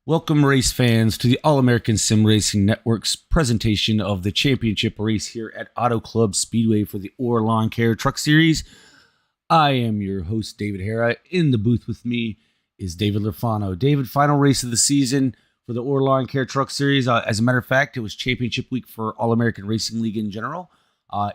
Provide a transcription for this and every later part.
Welcome, race fans, to the All-American Sim Racing Network's presentation of the championship race here at Cub Speedway for the AARL Lawn Care Truck Series. I am your host, David Hara. In the booth with me is David Lafano. David, final race of the season for the AARL Lawn Care Truck Series. As a matter of fact, it was championship week for All-American Racing League in general,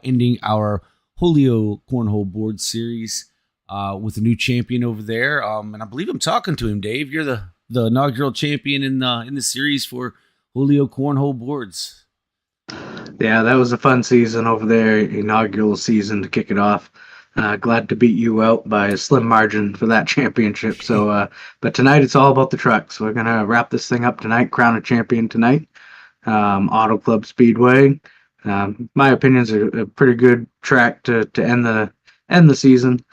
ending our Julio Cornhole Board Series with a new champion over there. And I believe I'm talking to him, Dave. You're the inaugural champion in the series for Julio Cornhole Boards. Yeah, that was a fun season over there, inaugural season to kick it off. Glad to beat you out by a slim margin for that championship. So, but tonight it's all about the trucks. We're gonna wrap this thing up tonight, crown a champion tonight. Cub Speedway. My opinion's a pretty good track to end the season.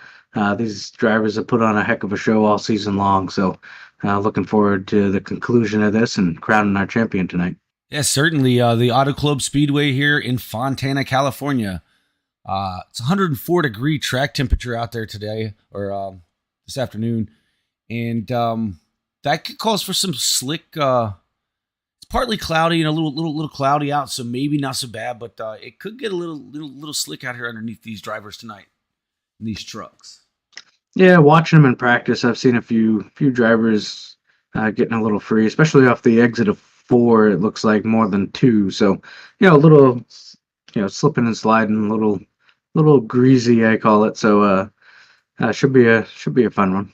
These drivers have put on a heck of a show all season long. So, looking forward to the conclusion of this and crowning our champion tonight. Yes, certainly. The Cub Speedway here in Fontana, California. It's 104-degree track temperature out there today, or this afternoon, and that could cause for some slick. It's partly cloudy and a little cloudy out, so maybe not so bad, but it could get a little slick out here underneath these drivers tonight in these trucks. Yeah, watching them in practice, I've seen a few drivers getting a little free, especially off the exit of 4. It looks like more than 2, so a little slipping and sliding, a little greasy, I call it. So should be a fun one.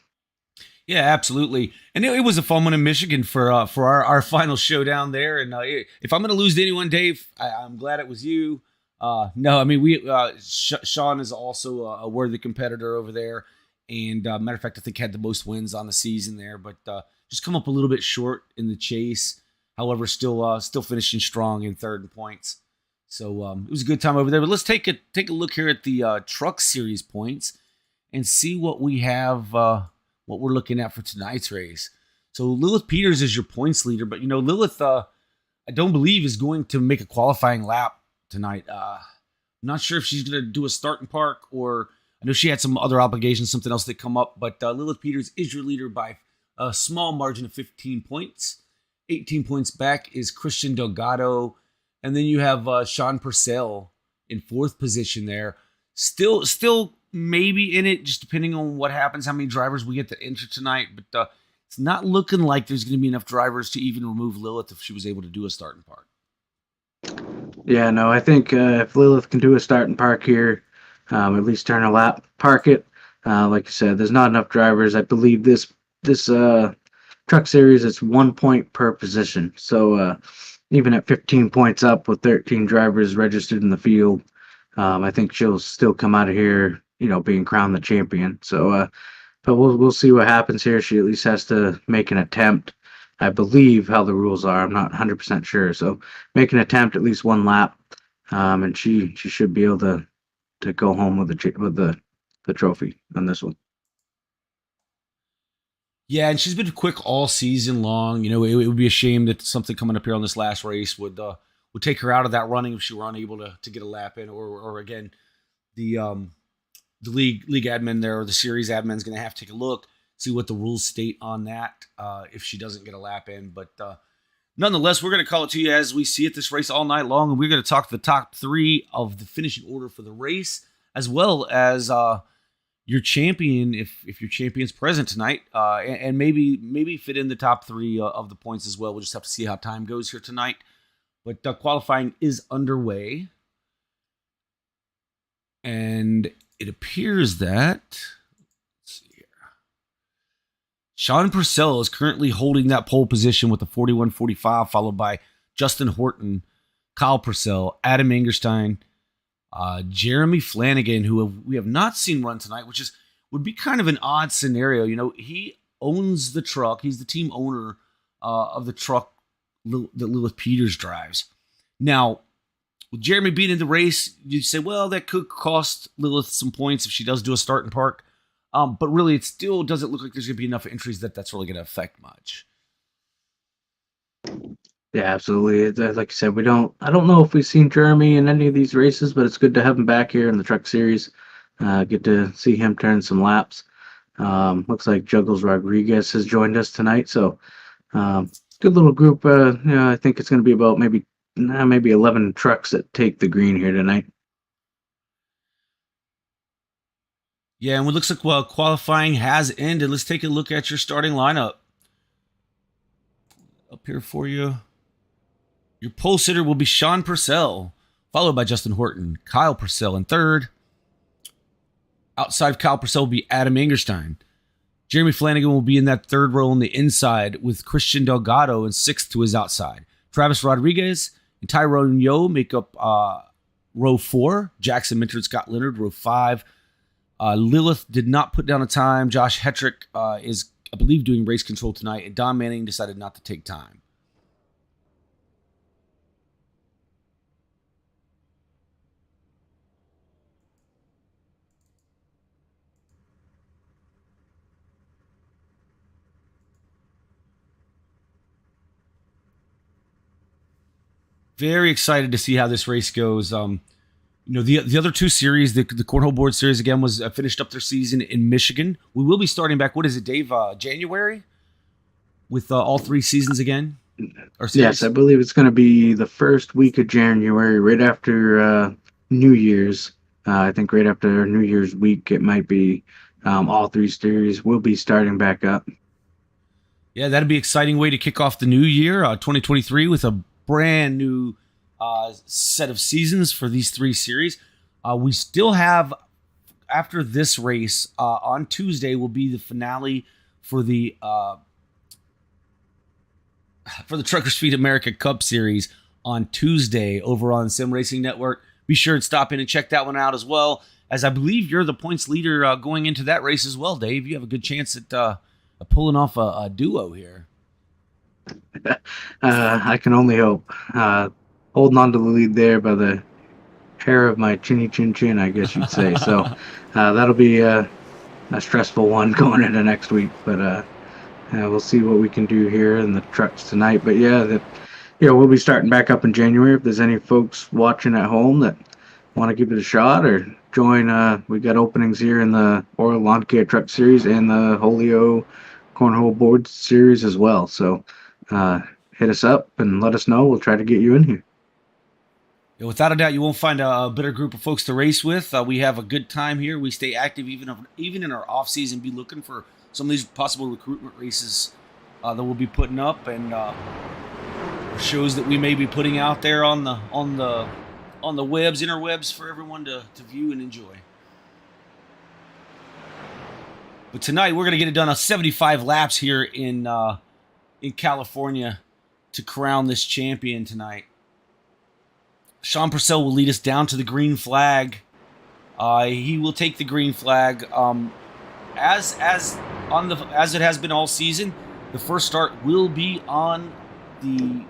Yeah, absolutely. And it was a fun one in Michigan for our final showdown there. And if I'm going to lose to anyone, Dave, I'm glad it was you. No, I mean Sean is also a worthy competitor over there. And matter of fact, I think had the most wins on the season there, but just come up a little bit short in the chase. However, still finishing strong in third in points. So it was a good time over there. But let's take a look here at the Truck Series points and see what we have, what we're looking at for tonight's race. So Lilith Peters is your points leader, but Lilith, I don't believe is going to make a qualifying lap tonight. I'm not sure if she's going to do a start and park, or I know she had some other obligations, something else that come up, but Lilith Peters is your leader by a small margin of 15 points. 18 points back is Christian Delgado. And then you have Sean Purcell in 4th position there. Still maybe in it, just depending on what happens, how many drivers we get to enter tonight. But it's not looking like there's going to be enough drivers to even remove Lilith if she was able to do a start and park. Yeah, no, I think if Lilith can do a start and park here, at least turn a lap, park it. Like I said, there's not enough drivers. I believe this truck series, it's 1 point per position. So even at 15 points up with 13 drivers registered in the field, I think she'll still come out of here, being crowned the champion. So, but we'll see what happens here. She at least has to make an attempt. I believe how the rules are. I'm not 100% sure. So make an attempt, at least 1 lap, and she should be able to go home with the trophy on this one. Yeah, and she's been quick all season long. It would be a shame that something coming up here on this last race would take her out of that running if she were unable to get a lap in, or again, the league admin there, or the series admin is going to have to take a look, see what the rules state on that if she doesn't get a lap in. But nonetheless, we're going to call it to you as we see it this race all night long, and we're going to talk the top 3 of the finishing order for the race, as well as your champion, if your champion's present tonight, and maybe fit in the top 3 of the points as well. We'll just have to see how time goes here tonight. But qualifying is underway, and it appears that, let's see here, Sean Purcell is currently holding that pole position with a 41.45, followed by Justin Horton, Kyle Purcell, Adam Ingerstein, Jeremy Flanagan, who we have not seen run tonight, which would be kind of an odd scenario. He owns the truck. He's the team owner of the truck that Lilith Peters drives. Now, with Jeremy being in the race, you say, well, that could cost Lilith some points if she does do a start and park. But really, it still doesn't look like there's going to be enough entries that's really going to affect much. Yeah, absolutely. Like I said, I don't know if we've seen Jeremy in any of these races, but it's good to have him back here in the Truck Series. Get to see him turn some laps. Looks like Juggles Rodriguez has joined us tonight. So good little group. I think it's going to be about maybe 11 trucks that take the green here tonight. Yeah, and it looks like qualifying has ended. Let's take a look at your starting lineup. Up here for you. Your pole sitter will be Sean Purcell, followed by Justin Horton. Kyle Purcell in third. Outside of Kyle Purcell will be Adam Ingerstein. Jeremy Flanagan will be in that third row on the inside with Christian Delgado in sixth to his outside. Travis Rodriguez and Tyrone Yo make up row 4. Jackson Minter and Scott Leonard, row 5. Lilith did not put down a time. Josh Hetrick is, I believe, doing race control tonight, and Don Manning decided not to take time. Very excited to see how this race goes. The other two series, the Cornhole Board Series again was finished up their season in Michigan. We will be starting back. What is it, Dave? January with all 3 seasons again. Yes, I believe it's going to be the first week of January, right after New Year's. I think right after New Year's week, it might be all 3 series will be starting back up. Yeah, that'd be an exciting way to kick off the new year, 2023, with a brand new set of seasons for these 3 series. We still have, after this race, on Tuesday will be the finale for the Trucker Speed America Cup Series on Tuesday over on Sim Racing Network. Be sure to stop in and check that one out as well, as I believe you're the points leader going into that race as well, Dave. You have a good chance at pulling off a duo here. I can only hope. Holding on to the lead there by the hair of my chinny chin chin, I guess you'd say. So that'll be a stressful one going into next week. But we'll see what we can do here in the trucks tonight. But we'll be starting back up in January. If there's any folks watching at home that want to give it a shot or join, we got openings here in the AARL Lawn Care Truck Series and the Holio Cornhole Board Series as well. So hit us up and let us know. We'll try to get you in here. Yeah, without a doubt, you won't find a better group of folks to race with. We have a good time here. We stay active even in our off season. Be looking for some of these possible recruitment races that we'll be putting up, and shows that we may be putting out there on the interwebs for everyone to view and enjoy. But tonight we're gonna get it done on 75 laps here in California to crown this champion tonight. Sean Purcell will lead us down to the green flag. He will take the green flag. As it has been all season, the first start will be on the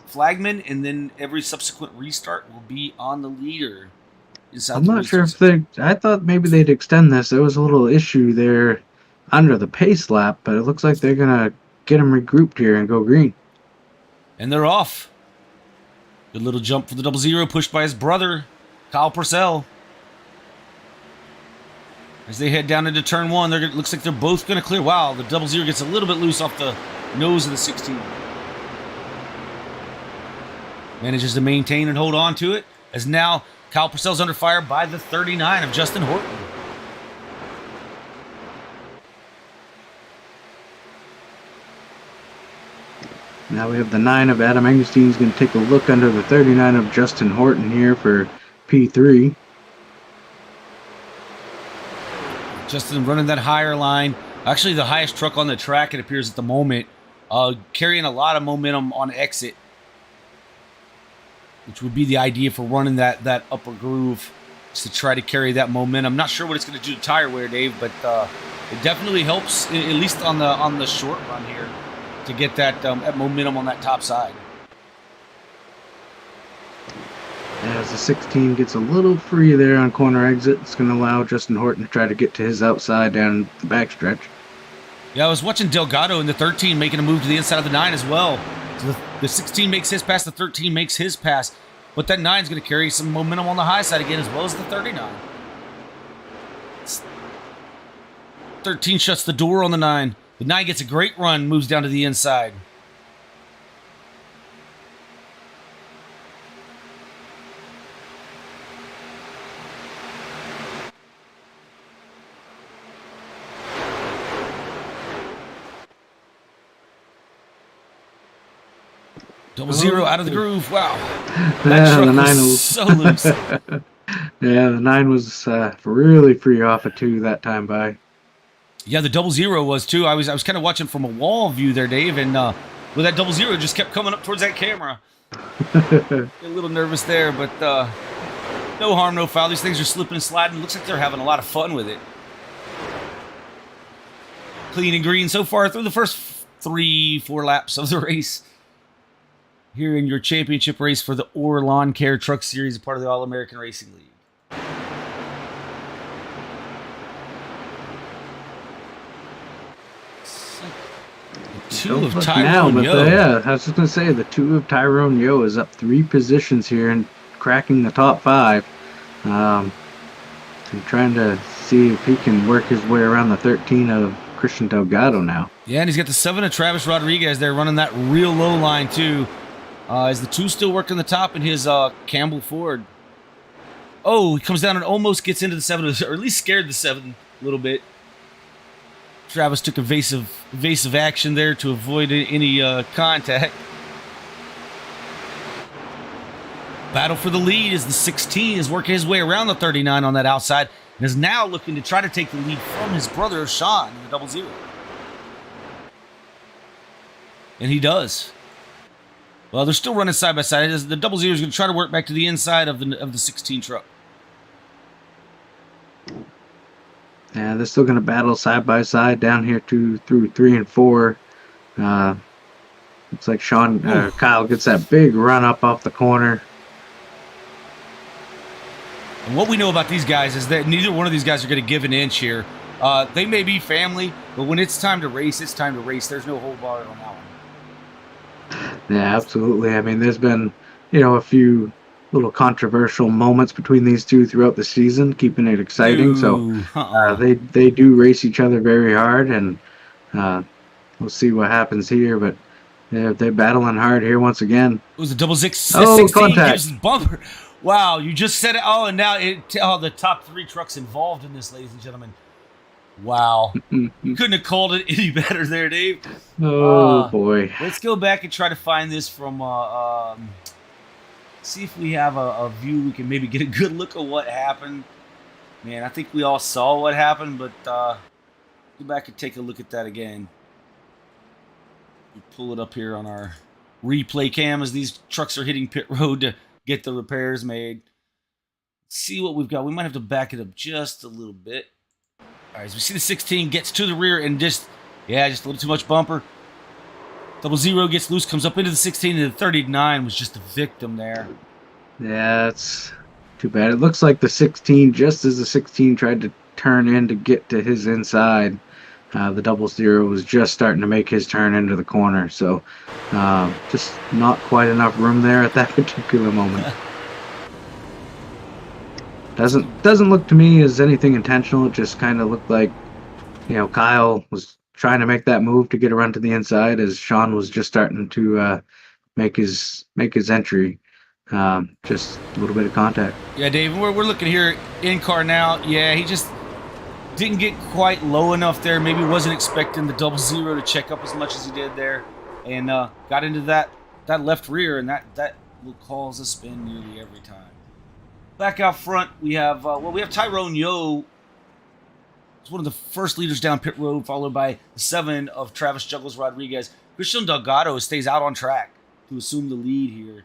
flagman, and then every subsequent restart will be on the leader. I'm not sure if I thought maybe they'd extend this. There was a little issue there under the pace lap, but it looks like they're gonna get them regrouped here and go green. And they're off. Good little jump for the 00, pushed by his brother, Kyle Purcell. As they head down into turn 1, looks like they're both going to clear. Wow, the 00 gets a little bit loose off the nose of the 16. Manages to maintain and hold on to it, as now Kyle Purcell's under fire by the 39 of Justin Horton. Now we have the 9 of Adam Engelstein. He's going to take a look under the 39 of Justin Horton here for P3. Justin running that higher line. Actually, the highest truck on the track, it appears at the moment. Carrying a lot of momentum on exit, which would be the idea for running that upper groove, is to try to carry that momentum. Not sure what it's going to do to tire wear, Dave, but it definitely helps, at least on the short run here, to get that momentum on that top side. As the 16 gets a little free there on corner exit, it's going to allow Justin Horton to try to get to his outside down the backstretch. Yeah, I was watching Delgado in the 13 making a move to the inside of the 9 as well. So the 16 makes his pass, the 13 makes his pass, but that 9 is going to carry some momentum on the high side again, as well as the 39. 13 shuts the door on the 9. The 9 gets a great run, moves down to the inside. Double zero out of the groove. Wow. That Yeah, truck the 9 was so loose. Yeah, the 9 was really free off of 2 that time by. Yeah, the double zero was too. I was kind of watching from a wall view there, Dave, and well, that double zero just kept coming up towards that camera. A little nervous there, but no harm, no foul. These things are slipping and sliding. Looks like they're having a lot of fun with it. Clean and green so far through the first 3-4 laps of the race. Here in your championship race for the AARL Lawn Care Truck Series, a part of the All-American Racing League. Two of Tyrone Yo. Yeah, I was just going to say, the 2 of Tyrone Yo is up 3 positions here and cracking the top 5. I'm trying to see if he can work his way around the 13 of Christian Delgado now. Yeah, and he's got the 7 of Travis Rodriguez there running that real low line too. Is the 2 still working the top in his Campbell Ford? Oh, he comes down and almost gets into the 7, or at least scared the 7 a little bit. Travis took evasive action there to avoid any contact. Battle for the lead as the 16 is working his way around the 39 on that outside and is now looking to try to take the lead from his brother Sean in the double zero. And he does. Well, they're still running side by side. The double zero is going to try to work back to the inside of the 16 truck. Yeah, they're still going to battle side by side down here through 3 and 4. Looks like Kyle gets that big run up off the corner. And what we know about these guys is that neither one of these guys are going to give an inch here. They may be family, but when it's time to race, it's time to race. There's no hold bar on that one. Yeah, absolutely. I mean, there's been, a few little controversial moments between these two throughout the season, keeping it exciting. They do race each other very hard, and we'll see what happens here. But they're battling hard here once again. It was a double 16 contact. Gives the bumper. Wow, you just said it. Oh, and now the top 3 trucks involved in this, ladies and gentlemen. Wow. You couldn't have called it any better there, Dave. Oh, boy. Let's go back and try to find this from, see if we have a view. We can maybe get a good look at what happened. Man, I think we all saw what happened, but go back and take a look at that again. We pull it up here on our replay cam as these trucks are hitting pit road to get the repairs made. Let's see what we've got. We might have to back it up just a little bit. All right, as we see the 16 gets to the rear and just a little too much bumper. Double zero gets loose, comes up into the 16, and the 39 was just a victim there. Yeah, it's too bad. It looks like the 16, just as the 16 tried to turn in to get to his inside, the double zero was just starting to make his turn into the corner. So just not quite enough room there at that particular moment. Doesn't look to me as anything intentional. It just kind of looked like, Kyle was trying to make that move to get around to the inside as Sean was just starting to make his entry. Just a little bit of contact. Yeah, Dave, we're looking here in car now. Yeah, he just didn't get quite low enough there. Maybe wasn't expecting the double zero to check up as much as he did there, and got into that left rear, and that will cause a spin nearly every time. Back out front, we have Tyrone Yo. He's one of the first leaders down pit road, followed by the 7 of Travis Juggles Rodriguez. Christian Delgado stays out on track to assume the lead here,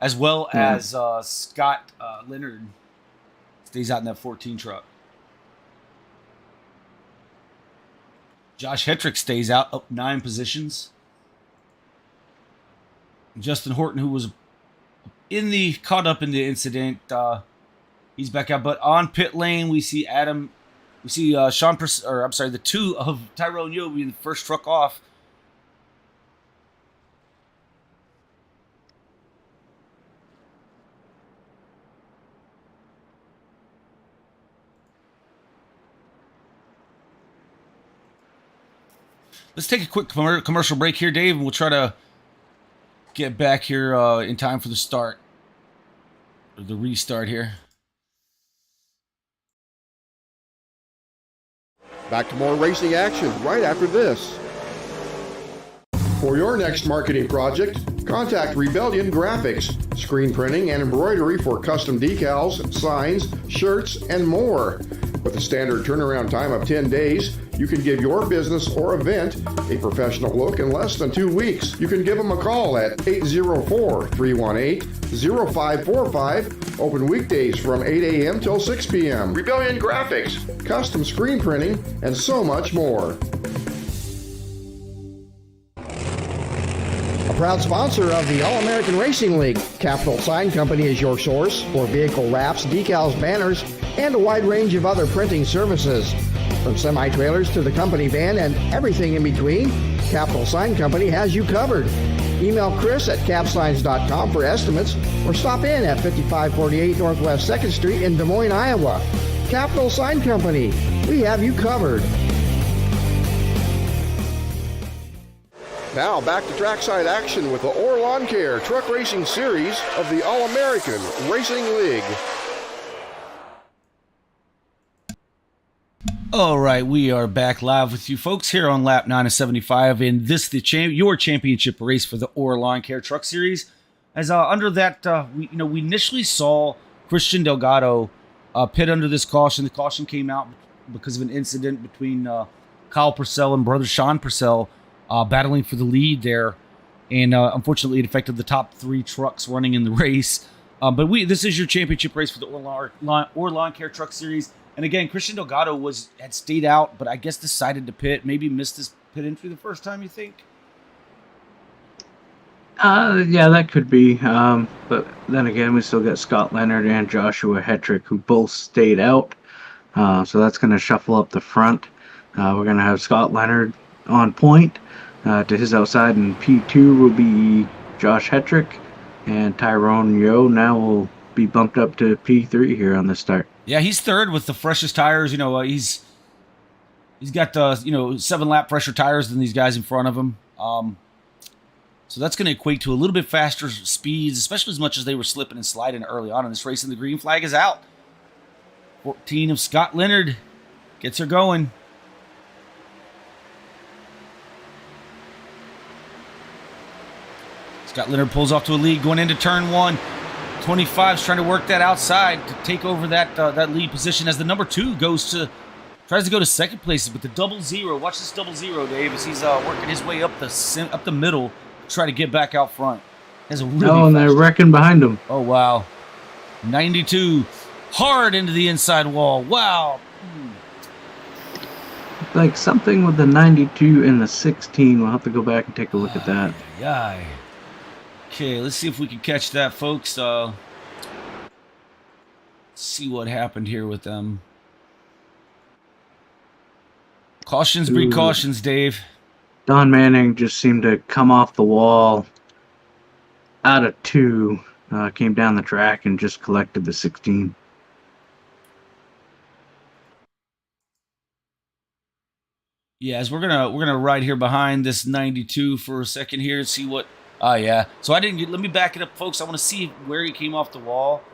as well as Scott Leonard stays out in that 14 truck. Josh Hetrick stays out, up 9 positions. Justin Horton, who was caught up in the incident, he's back out. But on pit lane, we see the 2 of Tyrone Yo being the first truck off. Let's take a quick commercial break here, Dave, and we'll try to get back here in time for the start, or the restart here. Back to more racing action right after this. For your next marketing project, contact Rebellion Graphics, screen printing and embroidery for custom decals, signs, shirts, and more. With a standard turnaround time of 10 days, you can give your business or event a professional look in less than 2 weeks. You can give them a call at 804-318-0545. Open weekdays from 8 a.m. till 6 p.m. Rebellion Graphics, custom screen printing, and so much more. A proud sponsor of the All-American Racing League, Capital Sign Company is your source for vehicle wraps, decals, banners, and a wide range of other printing services. From semi-trailers to the company van and everything in between, Capital Sign Company has you covered. Email Chris at capsigns.com for estimates or stop in at 5548 Northwest 2nd Street in Des Moines, Iowa. Capital Sign Company, we have you covered. Now back to trackside action with the Orr Lawn Care Truck Racing Series of the All-American Racing League. All right, we are back live with you folks here on lap 9 of 75 in this your championship race for the Orr Lawn Care Truck Series. As under that, we initially saw Christian Delgado pit under this caution. The caution came out because of an incident between Kyle Purcell and brother Sean Purcell battling for the lead there, and unfortunately it affected the top 3 trucks running in the race. But this is your championship race for the Orr Lawn Care Truck Series. And again, Christian Delgado had stayed out, but I guess decided to pit. Maybe missed his pit entry the first time, you think? Yeah, that could be. But then again, we still got Scott Leonard and Joshua Hetrick, who both stayed out. So that's going to shuffle up the front. We're going to have Scott Leonard on point to his outside, and P2 will be Josh Hetrick, and Tyrone Yo now will be bumped up to P3 here on the start. Yeah, he's third with the freshest tires. He's got 7 lap fresher tires than these guys in front of him. So that's going to equate to a little bit faster speeds, especially as much as they were slipping and sliding early on in this race. And the green flag is out. 14 of Scott Leonard gets her going. Scott Leonard pulls off to a lead going into turn 1. 25's trying to work that outside to take over that lead position as the number 2 tries to go to second place with the 0-0. Watch this 0-0, Dave, as he's working his way up the middle to try to get back out front. And they're wrecking behind him. Oh, wow. 92 hard into the inside wall. Wow. Like something with the 92 and the 16. We'll have to go back and take a look at that. Yeah. Okay, let's see if we can catch that, folks. Let's see what happened here with them. Cautions breed cautions, Dave. Don Manning just seemed to come off the wall out of 2, came down the track and just collected the 16. Yes, we're gonna ride here behind this 92 for a second here and see what. Yeah. So let me back it up, folks. I want to see where he came off the wall.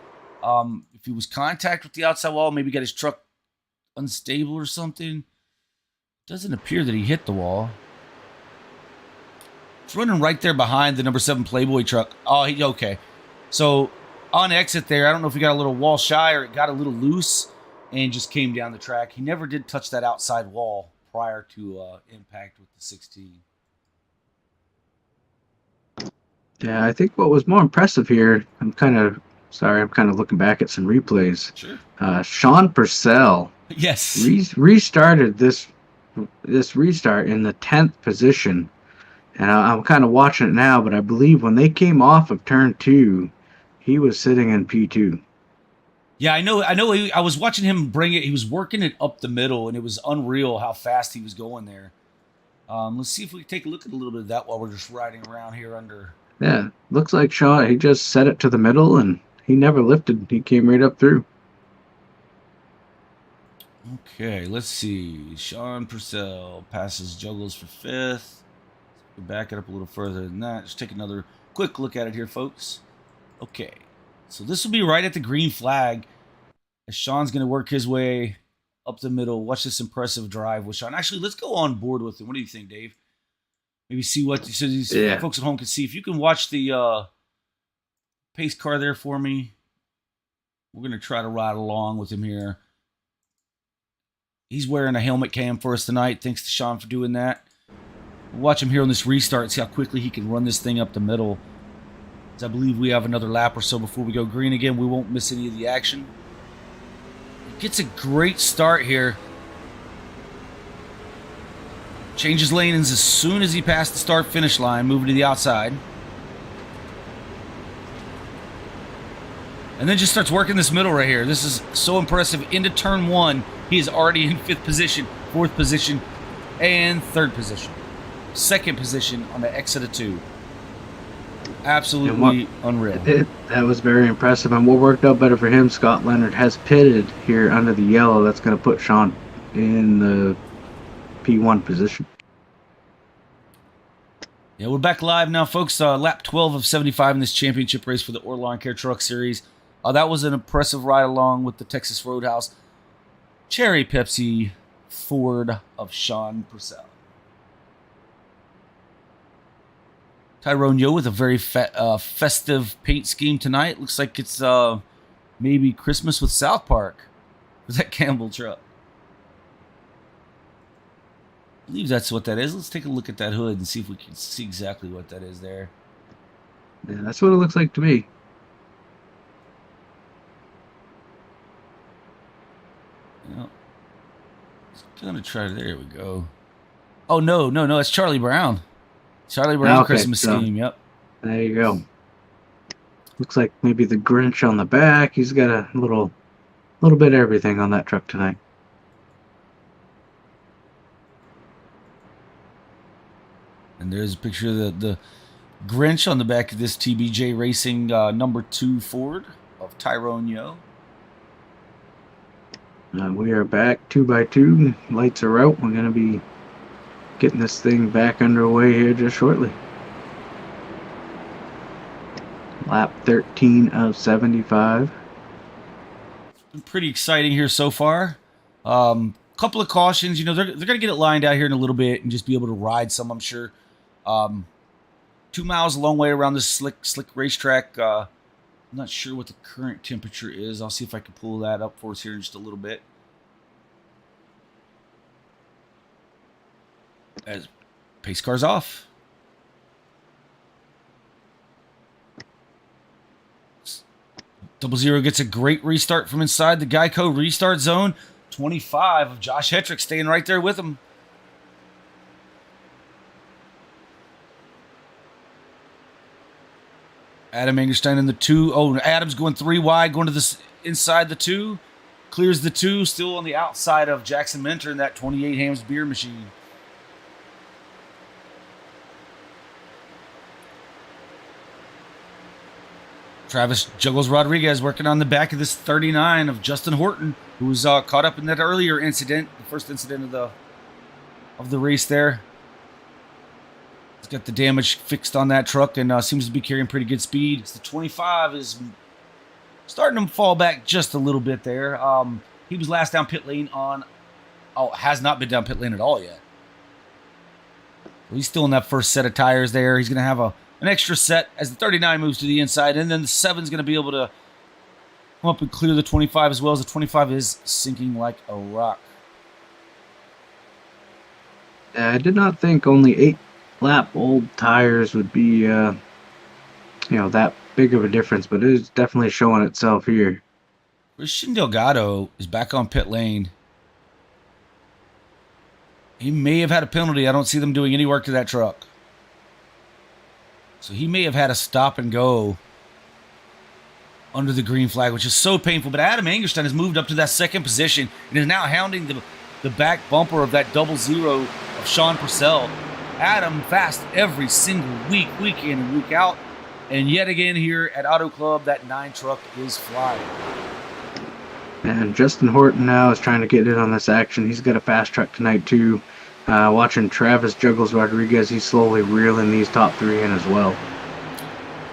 If he was contact with the outside wall, maybe got his truck unstable or something. Doesn't appear that he hit the wall. It's running right there behind the number 7 Playboy truck. Oh, okay. So on exit there, I don't know if he got a little wall shy or it got a little loose and just came down the track. He never did touch that outside wall prior to impact with the 16. Yeah, I think what was more impressive here, I'm kind of looking back at some replays. Sure. Sean Purcell. Yes. Restarted this restart in the 10th position. And I'm kind of watching it now, but I believe when they came off of turn 2, he was sitting in P2. Yeah, I know. I was watching him bring it. He was working it up the middle, and it was unreal how fast he was going there. Let's see if we can take a look at a little bit of that while we're just riding around here under. Yeah, looks like Sean, he just set it to the middle, and he never lifted. He came right up through. Okay, let's see. Sean Purcell passes Juggles for 5th. We'll back it up a little further than that. Just take another quick look at it here, folks. Okay, so this will be right at the green flag as Sean's going to work his way up the middle. Watch this impressive drive with Sean. Actually, let's go on board with him. What do you think, Dave? maybe see what so these Yeah. folks at home can see. If you can watch the pace car there for me, we're going to try to ride along with him here. He's wearing a helmet cam for us tonight. Thanks to Sean for doing that. We'll watch him here on this restart, see how quickly he can run this thing up the middle. I believe we have another lap or so before we go green again. We won't miss any of the action. He gets a great start here. Changes lanes as soon as he passed the start-finish line, moving to the outside. And then just starts working this middle right here. This is so impressive. Into turn 1, he is already in 5th position, 4th position, and 3rd position. 2nd position on the exit of 2. Absolutely unreal. That was very impressive. And what worked out better for him, Scott Leonard has pitted here under the yellow. That's going to put Sean in the P1 position. Yeah, we're back live now, folks. Lap 12 of 75 in this championship race for the Or Lawn Care Truck Series. That was an impressive ride along with the Texas Roadhouse Cherry Pepsi Ford of Sean Purcell. Tyrone Yo with a very festive paint scheme tonight. Looks like it's maybe Christmas with South Park for that Campbell truck. I believe that's what that is. Let's take a look at that hood and see if we can see exactly what that is there. Yeah, that's what it looks like to me. Yep. Gonna try. There we go. Oh no, it's Charlie Brown. Charlie Brown's Christmas scheme. Yep. There you go. Looks like maybe the Grinch on the back. He's got a little bit of everything on that truck tonight. And there's a picture of the Grinch on the back of this TBJ Racing number 2 Ford of Tyrone Yo. We are back 2x2. Lights are out. We're going to be getting this thing back underway here just shortly. Lap 13 of 75. It's been pretty exciting here so far. Couple of cautions. You know, they're going to get it lined out here in a little bit and just be able to ride some, I'm sure. 2 miles a long way around this slick racetrack. I'm not sure what the current temperature is. I'll see if I can pull that up for us here in just a little bit. As pace car's off. Double Zero gets a great restart from inside the Geico restart zone. 25 of Josh Hetrick staying right there with him. Adam Angerstein in the 2. Oh, Adam's going 3 wide, going to this inside the 2. Clears the 2, still on the outside of Jackson Mentor in that 28 Hams beer machine. Travis Juggles Rodriguez working on the back of this 39 of Justin Horton, who was caught up in that earlier incident, the first incident of the race there. He's got the damage fixed on that truck and seems to be carrying pretty good speed. The 25 is starting to fall back just a little bit there. He was last down pit lane on... Oh, has not been down pit lane at all yet. He's still in that first set of tires there. He's going to have an extra set as the 39 moves to the inside, and then the 7's going to be able to come up and clear the 25 as well, as the 25 is sinking like a rock. I did not think only 8-lap old tires would be, that big of a difference, but it is definitely showing itself here. Christian Delgado is back on pit lane. He may have had a penalty. I don't see them doing any work to that truck. So he may have had a stop and go under the green flag, which is so painful. But Adam Angerstein has moved up to that 2nd position and is now hounding the back bumper of that 00 of Sean Purcell. Adam fast every single week, week in and week out. And yet again here at Auto Club, that 9 truck is flying. And Justin Horton now is trying to get in on this action. He's got a fast truck tonight too. Watching Travis Juggles Rodriguez, he's slowly reeling these top 3 in as well.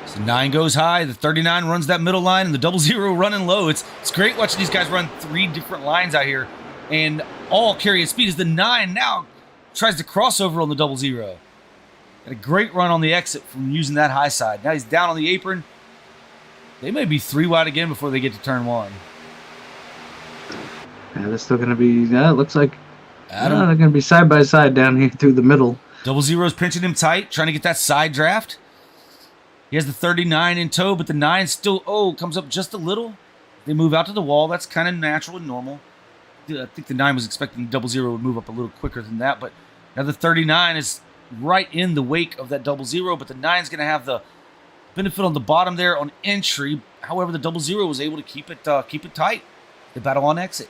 So 9 goes high, the 39 runs that middle line, and the 00 running low. It's great watching these guys run 3 different lines out here, and all carrying speed as the 9 now tries to cross over on the 00. Got a great run on the exit from using that high side. Now he's down on the apron. They may be 3 wide again before they get to turn 1. Yeah, they're still going to be, it looks like they're Adam, going to be side by side down here through the middle. 00's pinching him tight, trying to get that side draft. He has the 39 in tow, but the 9 still, comes up just a little. They move out to the wall. That's kind of natural and normal. I think the 9 was expecting 00 would move up a little quicker than that, but now the 39 is right in the wake of that 00, but the 9 is going to have the benefit on the bottom there on entry. However, the 00 was able to keep it tight. They battle on exit.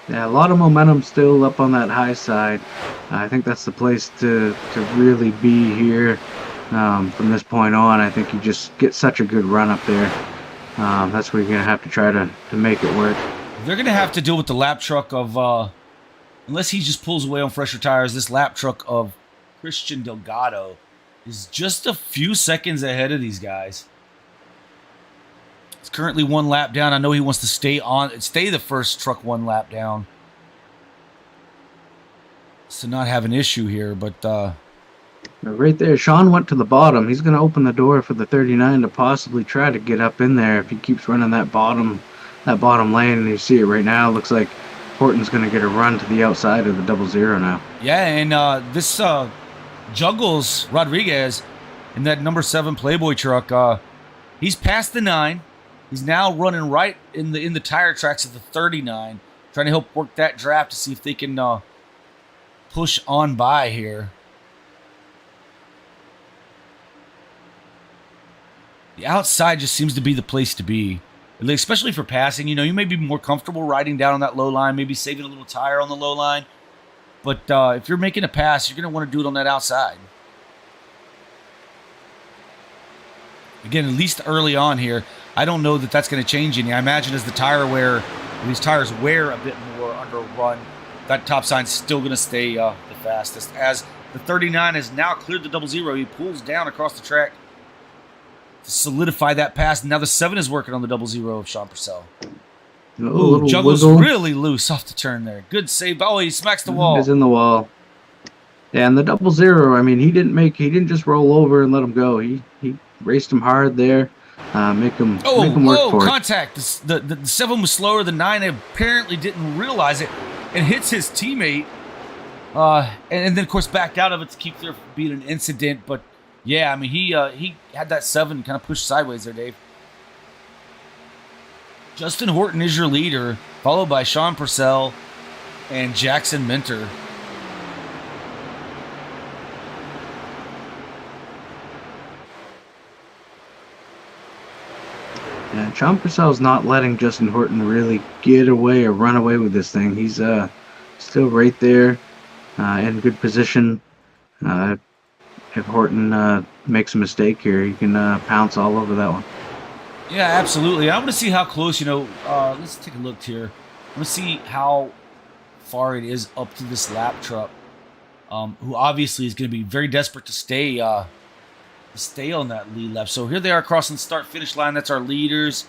Yeah, a lot of momentum still up on that high side. I think that's the place to really be here from this point on. I think you just get such a good run up there. That's where you're going to have to try to make it work. They're going to have to deal with the lap truck of, unless he just pulls away on fresher tires, this lap truck of Christian Delgado is just a few seconds ahead of these guys. It's currently 1 lap down. I know he wants to stay the first truck 1 lap down, to not have an issue here, but right there, Sean went to the bottom. He's going to open the door for the 39 to possibly try to get up in there if he keeps running that bottom lane. And you see it right now. It looks like Horton's going to get a run to the outside of the 00 now. Yeah, and this juggles Rodriguez in that number 7 Playboy truck. He's past the 9. He's now running right in the tire tracks of the 39, trying to help work that draft to see if they can push on by here. The outside just seems to be the place to be, especially for passing. You know, you may be more comfortable riding down on that low line, maybe saving a little tire on the low line. But if you're making a pass, you're going to want to do it on that outside. Again, at least early on here, I don't know that that's going to change any. I imagine as the tire wear, these tires wear a bit more under a run, that top sign's still going to stay the fastest. As the 39 has now cleared the 00, he pulls down across the track to solidify that pass. Now the 7 is working on the 00 of Sean Purcell. Ooh, Juggles really loose off the turn there. Good save. Oh, he smacks the wall. He's in the wall. Yeah, and the 00, I mean, he didn't just roll over and let him go. He raced him hard there. Make him work for contact. The 7 was slower. The 9 apparently didn't realize it and hits his teammate. And then, of course, backed out of it to keep there from being an incident. But, yeah, I mean, he had that 7 kind of pushed sideways there, Dave. Justin Horton is your leader, followed by Sean Purcell and Jackson Minter. Yeah, Sean Purcell's not letting Justin Horton really get away or run away with this thing. He's still right there in good position. If Horton makes a mistake here, he can pounce all over that one. Yeah, absolutely. I'm going to see how close, let's take a look here. I'm going to see how far it is up to this lap truck, who obviously is going to be very desperate to stay on that lead lap. So here they are crossing the start-finish line. That's our leaders.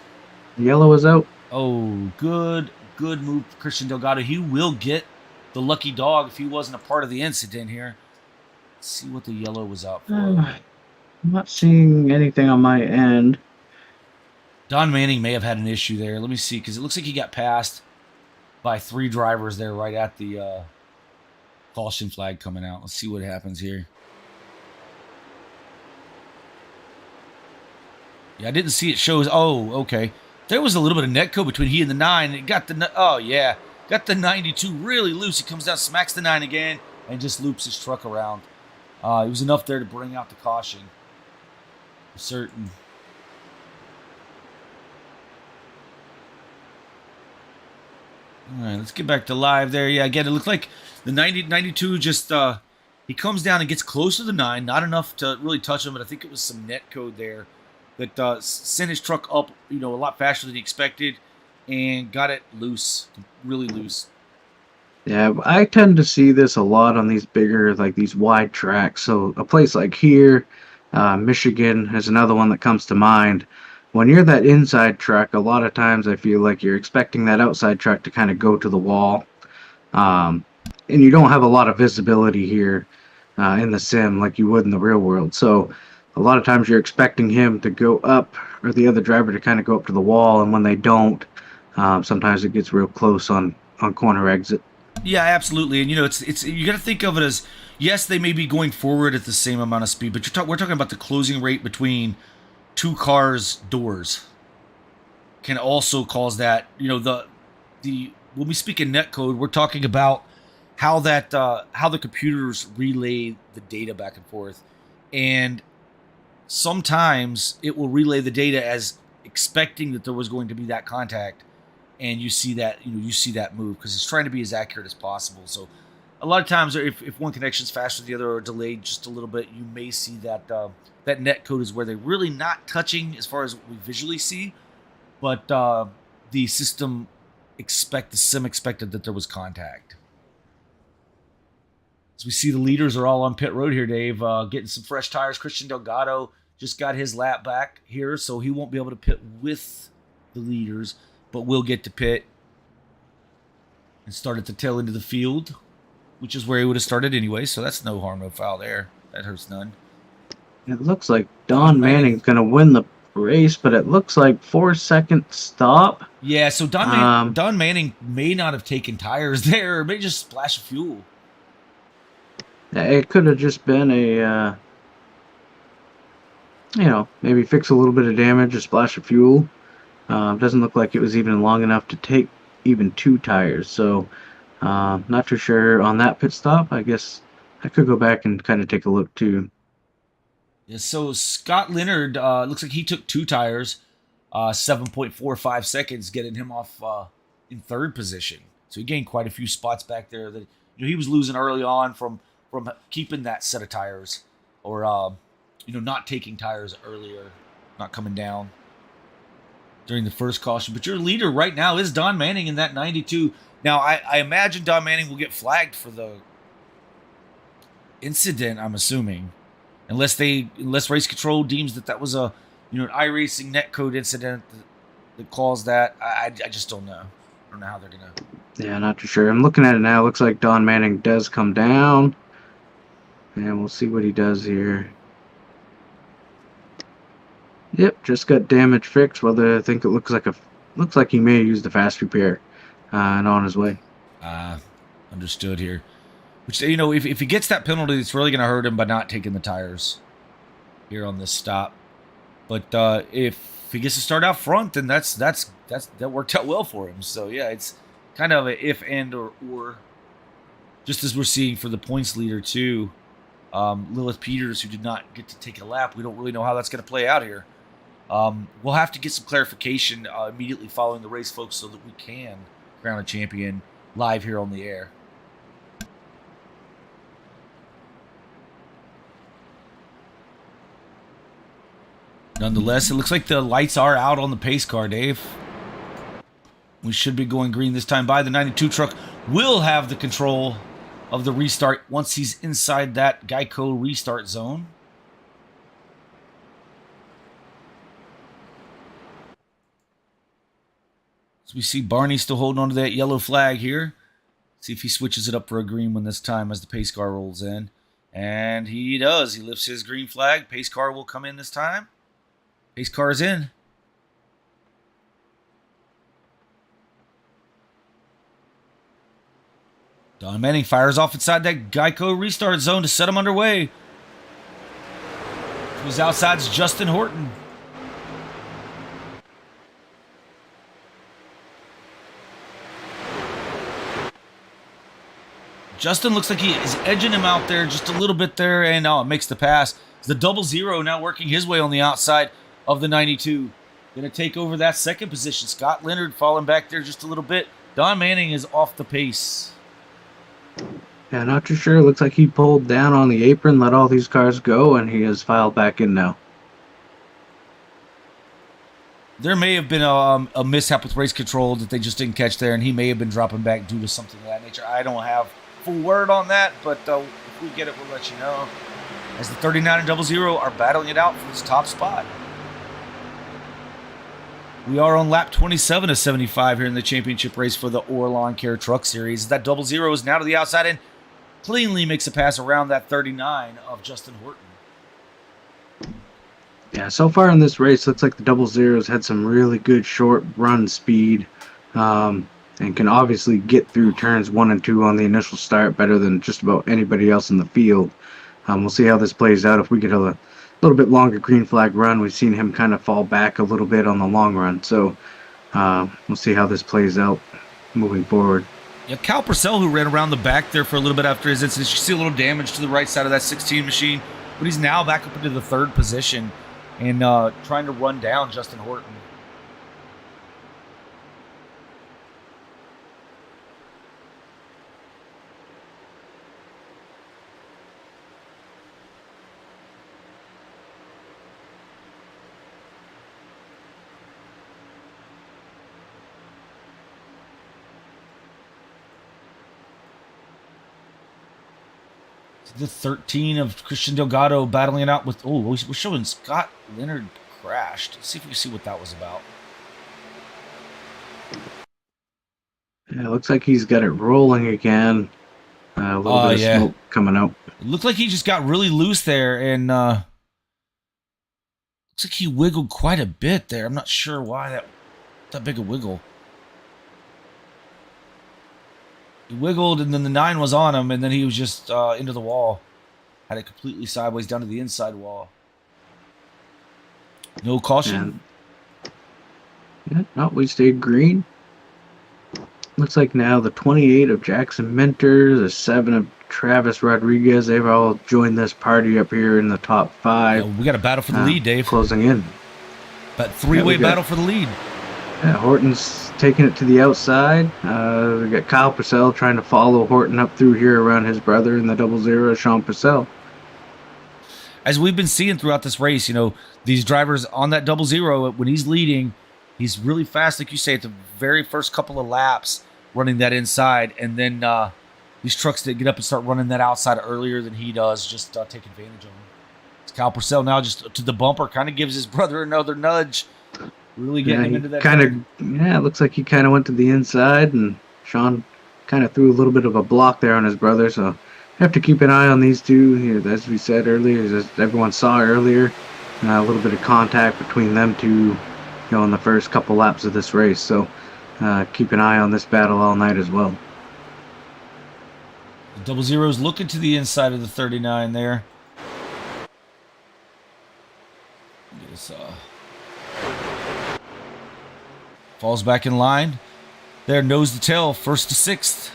Yellow is out. Oh, good move, Christian Delgado. He will get the lucky dog if he wasn't a part of the incident here. Let's see what the yellow was out for. I'm not seeing anything on my end. Don Manning may have had an issue there. Let me see, because it looks like he got passed by 3 drivers there right at the caution flag coming out. Let's see what happens here. Yeah, I didn't see it shows. Oh, okay. There was a little bit of netco between he and the 9. It got got the 92 really loose. He comes down, smacks the 9 again, and just loops his truck around. It was enough there to bring out the caution. For certain. All right, let's get back to live there. Yeah, again, it looked like the 92 just, he comes down and gets close to the 9. Not enough to really touch him, but I think it was some net code there that sent his truck up, a lot faster than he expected and got it loose, really loose. Yeah, I tend to see this a lot on these bigger, like these wide tracks. So a place like here, Michigan is another one that comes to mind. When you're that inside truck, a lot of times I feel like you're expecting that outside truck to kind of go to the wall. and you don't have a lot of visibility here in the sim like you would in the real world. So a lot of times you're expecting him to go up, or the other driver to kind of go up to the wall, and when they don't, sometimes it gets real close on corner exit. Yeah, absolutely. And it's you got to think of it as, yes, they may be going forward at the same amount of speed, but we're talking about the closing rate between two cars' doors can also cause that. The when we speak in net code, we're talking about how the computers relay the data back and forth, and sometimes it will relay the data as expecting that there was going to be that contact, and you see that move because it's trying to be as accurate as possible. So a lot of times, if one connection's faster than the other or delayed just a little bit, you may see that that net code is where they're really not touching as far as what we visually see, but the sim expected that there was contact. As we see, the leaders are all on pit road here, Dave, getting some fresh tires. Christian Delgado just got his lap back here, so he won't be able to pit with the leaders, but will get to pit and start at the tail end of the field, which is where he would have started anyway, so that's no harm, no foul there. That hurts none. It looks like Don Manning's going to win the race, but it looks like 4-second stop. Yeah, so Don Manning may not have taken tires there, or may just splash of fuel. It could have just been a, maybe fix a little bit of damage, a splash of fuel. Doesn't look like it was even long enough to take even 2 tires. So, not too sure on that pit stop. I guess I could go back and kind of take a look too. Yeah, so Scott Leonard looks like he took 2 tires, 7.45 seconds, getting him off in 3rd position. So he gained quite a few spots back there that he was losing early on from keeping that set of tires, or not taking tires earlier, not coming down during the first caution. But your leader right now is Don Manning in that 92. Now I imagine Don Manning will get flagged for the incident, I'm assuming, unless race control deems that was a an iRacing netcode incident that caused that. I just don't know. I don't know how they're gonna. Yeah, not too sure. I'm looking at it now. It looks like Don Manning does come down. And we'll see what he does here. Yep, just got damage fixed. Well, I think it looks like he may have used the fast repair, and on his way. Understood here. Which if he gets that penalty, it's really going to hurt him by not taking the tires here on this stop. But if he gets to start out front, then that worked out well for him. So yeah, it's kind of a if and or. Just as we're seeing for the points leader too. Lilith Peters, who did not get to take a lap. We don't really know how that's going to play out here. We'll have to get some clarification immediately following the race, folks, so that we can crown a champion live here on the air. Nonetheless, it looks like the lights are out on the pace car, Dave. We should be going green this time by. The 92 truck will have the control of the restart once he's inside that Geico restart zone. So we see Barney still holding on to that yellow flag here. See if he switches it up for a green one this time as the pace car rolls in. And he does. He lifts his green flag. Pace car will come in this time. Pace car is in. Don Manning fires off inside that Geico restart zone to set him underway. Who's outside is Justin Horton. Justin looks like he is edging him out there just a little bit there, and it makes the pass. The 00 now working his way on the outside of the 92. Going to take over that 2nd position. Scott Leonard falling back there just a little bit. Don Manning is off the pace. Yeah, not too sure. Looks like he pulled down on the apron, let all these cars go, and he has filed back in now. There may have been a mishap with race control that they just didn't catch there, and he may have been dropping back due to something of that nature. I don't have full word on that, but if we get it, we'll let you know. As the 39 and 00 are battling it out for this top spot. We are on lap 27 of 75 here in the championship race for the AARL Lawn Care Truck Series. That 00 is now to the outside and cleanly makes a pass around that 39 of Justin Horton. Yeah, so far in this race, looks like the 00's had some really good short run speed, and can obviously get through turns 1 and 2 on the initial start better than just about anybody else in the field. We'll see how this plays out. If we get a little bit longer green flag run, we've seen him kind of fall back a little bit on the long run. So we'll see how this plays out moving forward. Yeah, Cal Purcell, who ran around the back there for a little bit after his incident, you see a little damage to the right side of that 16 machine, but he's now back up into the 3rd position and trying to run down Justin Horton. The 13 of Christian Delgado battling it out with... Oh, we're showing Scott Leonard crashed. Let's see if we can see what that was about. Yeah, it looks like he's got it rolling again. A little bit of smoke coming out. It looked like he just got really loose there, and looks like he wiggled quite a bit there. I'm not sure why that big a wiggle. He wiggled, and then the 9 was on him, and then he was just into the wall. Had it completely sideways down to the inside wall. No caution. Yeah, no, we stayed green. Looks like now the 28 of Jackson Minter, the 7 of Travis Rodriguez, they've all joined this party up here in the top 5. Yeah, we got a battle for the lead, Dave. Closing in. That 3-way battle for the lead. Yeah, Horton's taking it to the outside. We got Kyle Purcell trying to follow Horton up through here around his brother in the 00, Sean Purcell. As we've been seeing throughout this race, these drivers on that 00, when he's leading, he's really fast, like you say, at the very first couple of laps, running that inside, and then these trucks that get up and start running that outside earlier than he does, just take advantage of him. It's Kyle Purcell now just to the bumper, kind of gives his brother another nudge. Really getting him into that. It looks like he kind of went to the inside, and Sean kind of threw a little bit of a block there on his brother. So have to keep an eye on these two. As we said earlier, as everyone saw earlier, a little bit of contact between them two, in the first couple laps of this race. So keep an eye on this battle all night as well. The 00's looking to the inside of the 39 there. Falls back in line. There, nose to tail, 1st to 6th.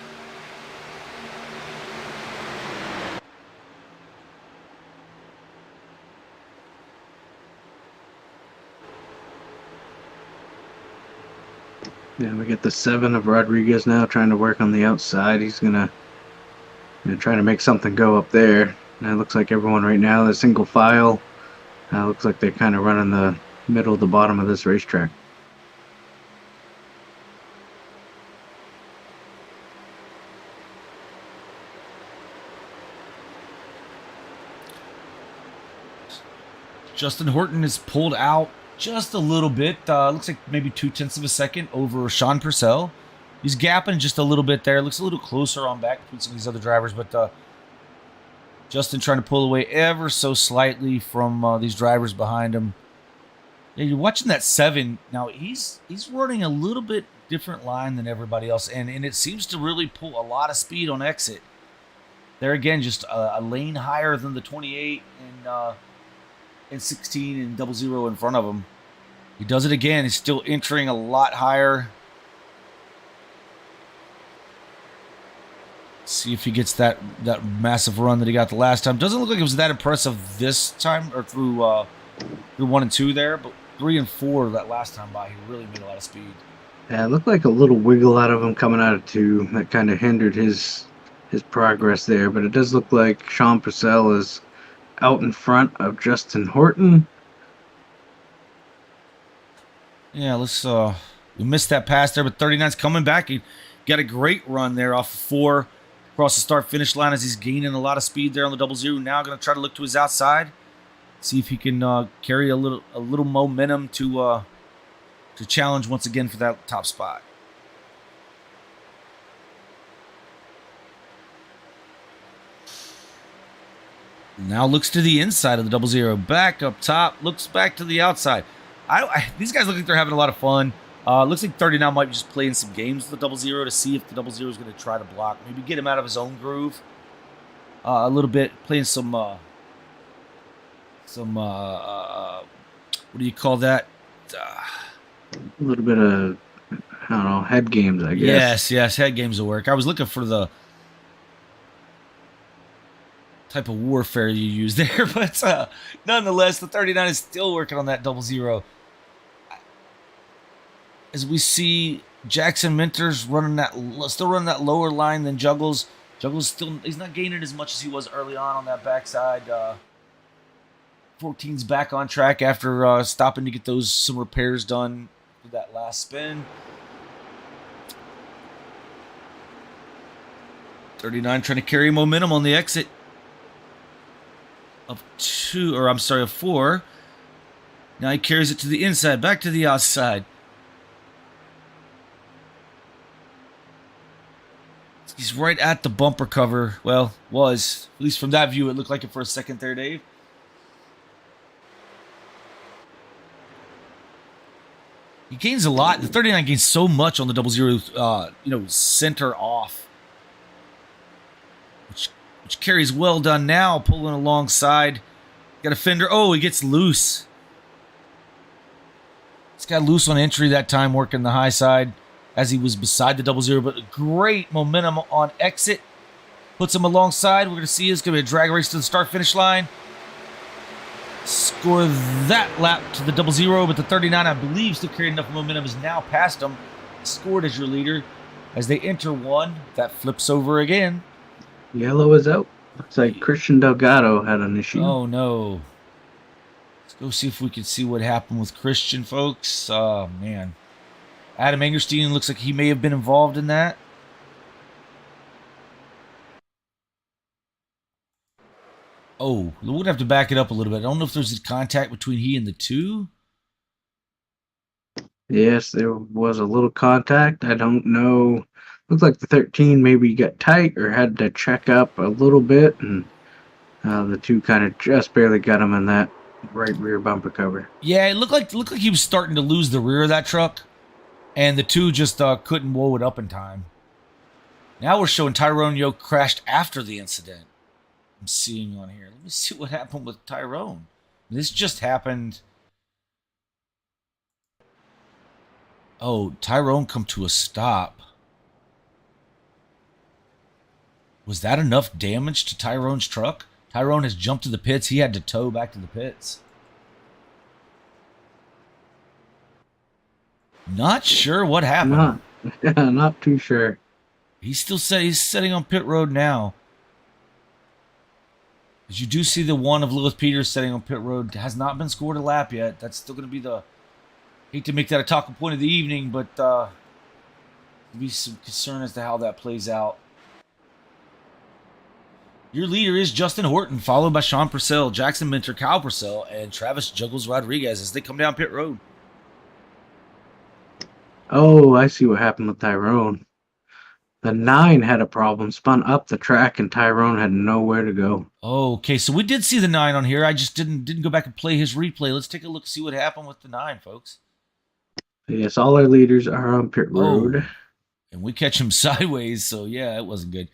Yeah, we get the 7 of Rodriguez now trying to work on the outside. He's gonna try to make something go up there. And it looks like everyone right now is single file. Looks like they're kind of running the middle to bottom of this racetrack. Justin Horton is pulled out just a little bit. Looks like maybe 0.2 of a second over Sean Purcell. He's gapping just a little bit there. Looks a little closer on back between some of these other drivers, but Justin trying to pull away ever so slightly from these drivers behind him. Yeah, you're watching that 7. Now, he's running a little bit different line than everybody else, and it seems to really pull a lot of speed on exit. There again, just a lane higher than the 28 and 16 and 00 in front of him. He does it again. He's still entering a lot higher. See if he gets that massive run that he got the last time. Doesn't look like it was that impressive this time, or through 1 and 2 there, but 3 and 4 that last time by, he really made a lot of speed. Yeah, it looked like a little wiggle out of him coming out of 2. That kind of hindered his progress there, but it does look like Sean Purcell is out in front of Justin Horton. Yeah, we missed that pass there, but 39's coming back. He got a great run there off of 4 across the start-finish line as he's gaining a lot of speed there on the 00. Now going to try to look to his outside, see if he can carry a little momentum to to challenge once again for that top spot. Now looks to the inside of the 00. Back up top. Looks back to the outside. These guys look like they're having a lot of fun. Looks like 39 might be just playing some games with the 00 to see if the 00 is going to try to block. Maybe get him out of his own groove a little bit. Playing some what do you call that? A little bit of, I don't know, head games, I guess. Yes, head games will work. I was looking for the type of warfare you use there, but nonetheless, the 39 is still working on that 00. As we see Jackson Minter's still running that lower line than Juggles. Juggles he's not gaining as much as he was early on that backside. 14's back on track after stopping to get some repairs done for that last spin. 39 trying to carry momentum on the exit of 4. Now he carries it to the inside, back to the outside. He's right at the bumper cover. Well, was. At least from that view, it looked like it for a second there, Dave. He gains a lot. The 39 gains so much on the 00, center off. Which carries well done now, pulling alongside. Got a fender. Oh, he gets loose. He's got loose on entry that time, working the high side as he was beside the 00, but a great momentum on exit. Puts him alongside. We're going to see it's going to be a drag race to the start-finish line. Score that lap to the 00, but the 39, I believe, still carrying enough momentum, is now past him. Scored as your leader. As they enter one, that flips over again. Yellow is out. Looks like Christian Delgado had an issue. Oh, no. Let's go see if we can see what happened with Christian, folks. Oh, man. Adam Angerstein looks like he may have been involved in that. Oh, we're going to have to back it up a little bit. I don't know if there's a contact between he and the 2. Yes, there was a little contact. I don't know. Looks like the 13 maybe got tight or had to check up a little bit, and the 2 kind of just barely got him in that right rear bumper cover. Yeah, it looked like he was starting to lose the rear of that truck, and the 2 just couldn't woe it up in time. Now we're showing Tyrone Yoke crashed after the incident. I'm seeing on here. Let me see what happened with Tyrone. This just happened. Oh, Tyrone come to a stop. Was that enough damage to Tyrone's truck? Tyrone has jumped to the pits. He had to tow back to the pits. Not sure what happened. Not too sure. He's sitting on pit road now. As you do see the one of Lewis Peters sitting on pit road, has not been scored a lap yet. That's still going to be hate to make that a talking point of the evening, but there'll be some concern as to how that plays out. Your leader is Justin Horton, followed by Sean Purcell, Jackson Minter, Kyle Purcell, and Travis Juggles Rodriguez as they come down pit road. Oh, I see what happened with Tyrone. The 9 had a problem, spun up the track, and Tyrone had nowhere to go. Oh, okay, so we did see the 9 on here. I just didn't go back and play his replay. Let's take a look, see what happened with the 9, folks. Yes, all our leaders are on pit road. Oh, and we catch him sideways, so yeah, it wasn't good.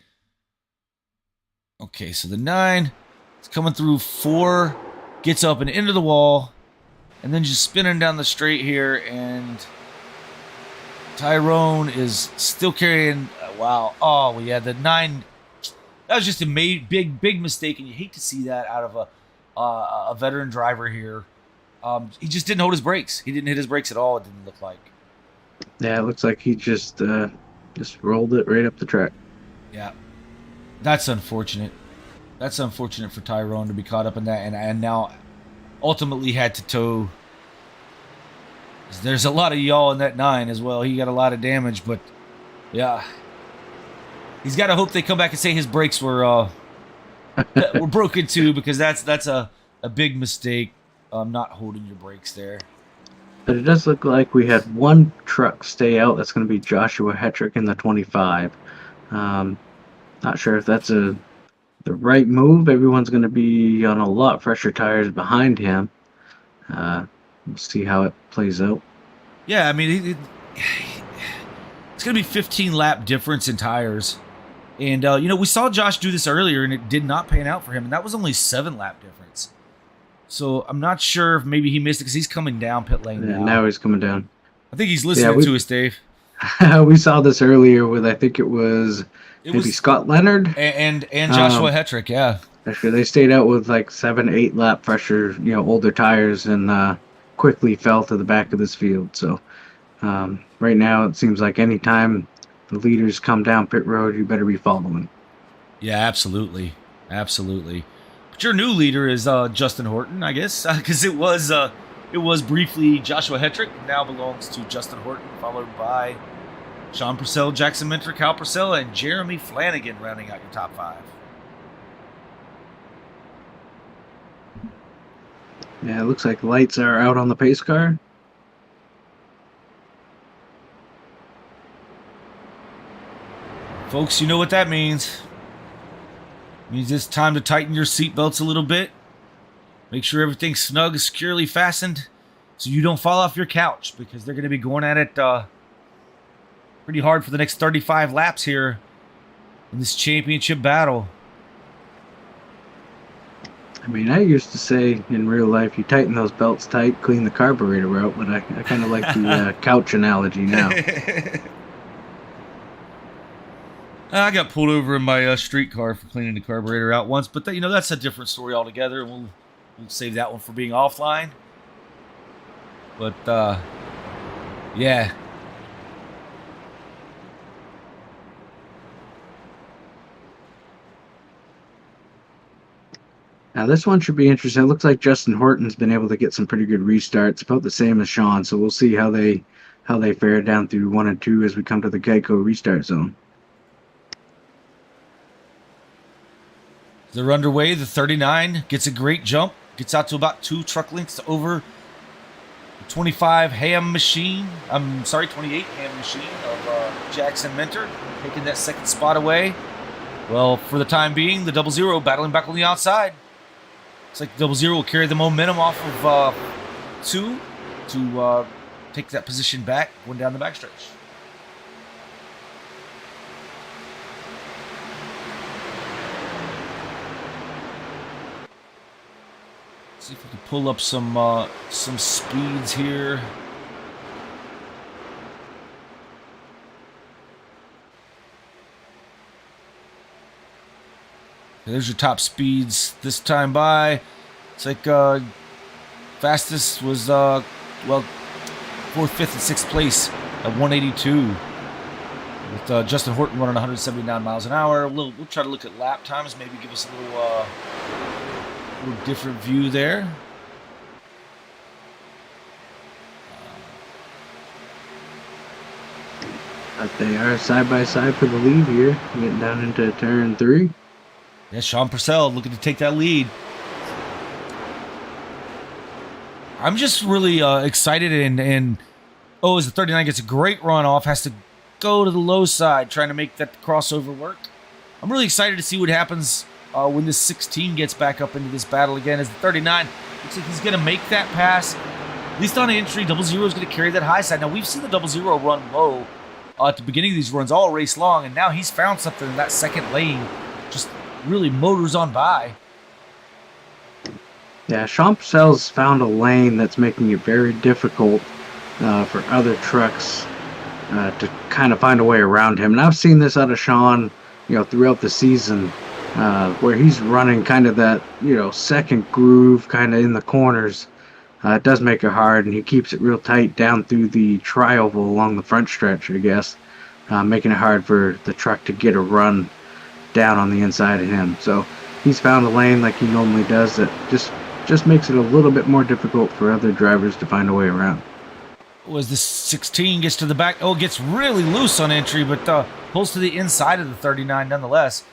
Okay, so the 9 is coming through 4, gets up and into the wall, and then just spinning down the straight here, and Tyrone is still carrying. Wow. Oh, well, yeah, the 9. That was just a big mistake, and you hate to see that out of a veteran driver here. He just didn't hold his brakes. He didn't hit his brakes at all, it didn't look like. Yeah, it looks like he just rolled it right up the track. Yeah. That's unfortunate. That's unfortunate for Tyrone to be caught up in that, and now ultimately had to tow. There's a lot of yaw in that 9 as well. He got a lot of damage, but yeah, he's got to hope they come back and say his brakes were broken too, because that's a big mistake. Not holding your brakes there. But it does look like we had one truck stay out. That's going to be Joshua Hetrick in the 25. Um, Not sure if that's the right move. Everyone's going to be on a lot fresher tires behind him. We'll see how it plays out. Yeah, I mean, it's going to be 15 lap difference in tires. And, we saw Josh do this earlier, and it did not pan out for him. And that was only 7 lap difference. So I'm not sure if maybe he missed it because he's coming down pit lane Yeah, now. now he's coming down. I think he's listening to us, Dave. We saw this earlier with, I think it was Scott Leonard and Joshua Hetrick, yeah. Actually, they stayed out with like 7-8 lap pressure, older tires, and quickly fell to the back of this field. So right now, it seems like anytime the leaders come down pit road, you better be following. Yeah, absolutely, absolutely. But your new leader is Justin Horton, I guess, because it was briefly Joshua Hetrick, now belongs to Justin Horton, followed by Sean Purcell, Jackson Minter, Cal Purcell, and Jeremy Flanagan rounding out your top 5. Yeah, it looks like lights are out on the pace car. Folks, you know what that means. It means it's time to tighten your seatbelts a little bit. Make sure everything's snug, securely fastened, so you don't fall off your couch, because they're going to be going at it pretty hard for the next 35 laps here in this championship battle. I mean, I used to say in real life, you tighten those belts tight, clean the carburetor out, but I kind of like the couch analogy now. I got pulled over in my street car for cleaning the carburetor out once, but that's a different story altogether. We'll save that one for being offline. But yeah. Now this one should be interesting. It looks like Justin Horton's been able to get some pretty good restarts, about the same as Sean. So we'll see how they fare down through 1 and 2 as we come to the Geico restart zone. They're underway. The 39 gets a great jump, gets out to about 2 truck lengths over the 25 Ham Machine. 28 Ham Machine of Jackson Minter, taking that second spot away. Well, for the time being, the 00 battling back on the outside. Looks like the 00 will carry the momentum off of 2 to take that position back, going down the backstretch. See if we can pull up some speeds here. There's your top speeds this time by. It's like fastest was 4th, 5th, and 6th place at 182. With Justin Horton running 179 miles an hour. We'll try to look at lap times, maybe give us a little different view there. But they are side by side for the lead here, getting down into turn 3. Yeah, Sean Purcell looking to take that lead. I'm just really excited and as the 39 gets a great run off, has to go to the low side, trying to make that crossover work. I'm really excited to see what happens when this 16 gets back up into this battle again, as the 39 looks like he's going to make that pass. At least on entry, 00 is going to carry that high side. Now, we've seen the 00 run low at the beginning of these runs all race long, and now he's found something in that second lane. Just really motors on by. Yeah, Sean Purcell's found a lane that's making it very difficult for other trucks to kind of find a way around him. And I've seen this out of Sean, throughout the season, where he's running kind of that, second groove kind of in the corners. It does make it hard, and he keeps it real tight down through the tri-oval along the front stretch, I guess, making it hard for the truck to get a run down on the inside of him. So he's found a lane like he normally does that just makes it a little bit more difficult for other drivers to find a way around. As the 16 gets to the back, it gets really loose on entry, but pulls to the inside of the 39 nonetheless.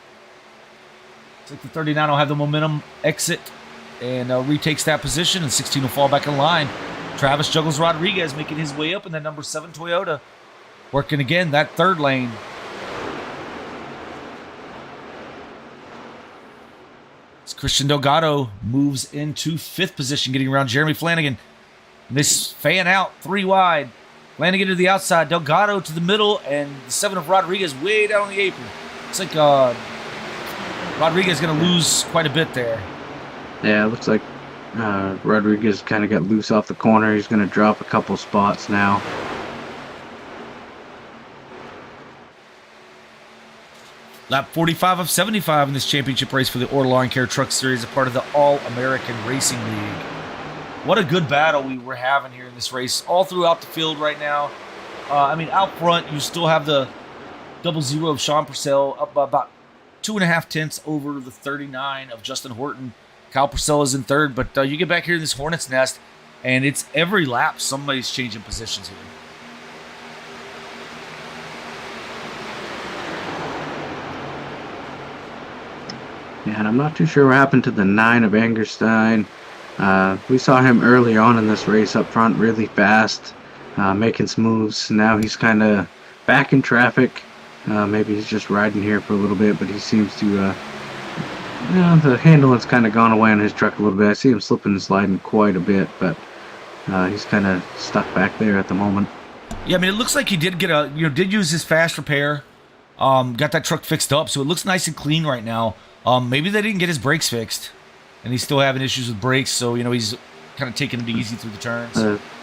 It's like the 39 will have the momentum exit and retakes that position, and 16 will fall back in line. Travis Juggles Rodriguez making his way up in that number 7 Toyota. Working again, that third lane. As Christian Delgado moves into 5th position, getting around Jeremy Flanagan. This fan out, 3 wide. Flanagan to the outside, Delgado to the middle, and the 7 of Rodriguez way down on the apron. Looks like Rodriguez is going to lose quite a bit there. Yeah, it looks like Rodriguez kind of got loose off the corner. He's going to drop a couple spots now. Lap 45 of 75 in this championship race for the AARL Lawn Care Truck Series, a part of the All-American Racing League. What a good battle we were having here in this race, all throughout the field right now. Out front, you still have the 00 of Sean Purcell up by about 2.5 tenths over the 39 of Justin Horton. Kyle Purcell is in 3rd, but you get back here in this hornet's nest, and it's every lap somebody's changing positions here. Yeah, and I'm not too sure what happened to the 9 of Angerstein. We saw him early on in this race up front really fast, making some moves. Now he's kind of back in traffic. Maybe he's just riding here for a little bit, but he seems to, the handle has kind of gone away on his truck a little bit. I see him slipping and sliding quite a bit, but he's kind of stuck back there at the moment. Yeah, it looks like he did get did use his fast repair, got that truck fixed up, so it looks nice and clean right now. Maybe they didn't get his brakes fixed, and he's still having issues with brakes, so, he's kind of taking it easy through the turns.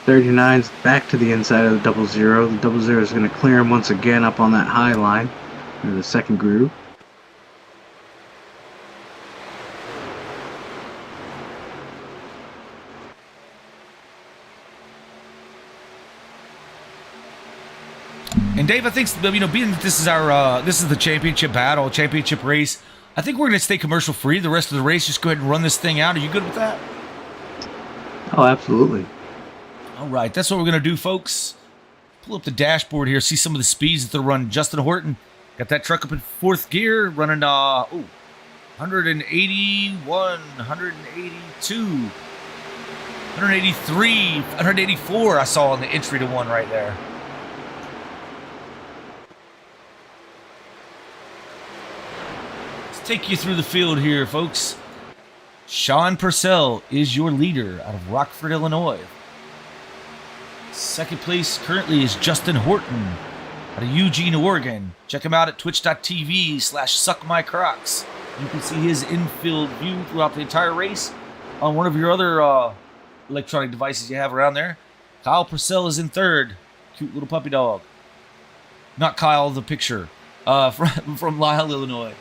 39's back to the inside of the 00. The 00 is going to clear him once again up on that high line, or the second groove. And Dave, I think, being that this is the championship battle, championship race, I think we're going to stay commercial free the rest of the race. Just go ahead and run this thing out. Are you good with that? Oh, absolutely. All right, that's what we're going to do, folks. Pull up the dashboard here, see some of the speeds that they're running. Justin Horton got that truck up in 4th gear, running 181, 182, 183, 184 I saw on the entry to 1 right there. Take you through the field here, folks. Sean Purcell is your leader out of Rockford, Illinois. 2nd place currently is Justin Horton out of Eugene, Oregon. Check him out at twitch.tv/suckmycrocs. You can see his infield view throughout the entire race on one of your other electronic devices you have around there. Kyle Purcell is in 3rd. Cute little puppy dog. Not Kyle, the picture. From Lisle, Illinois.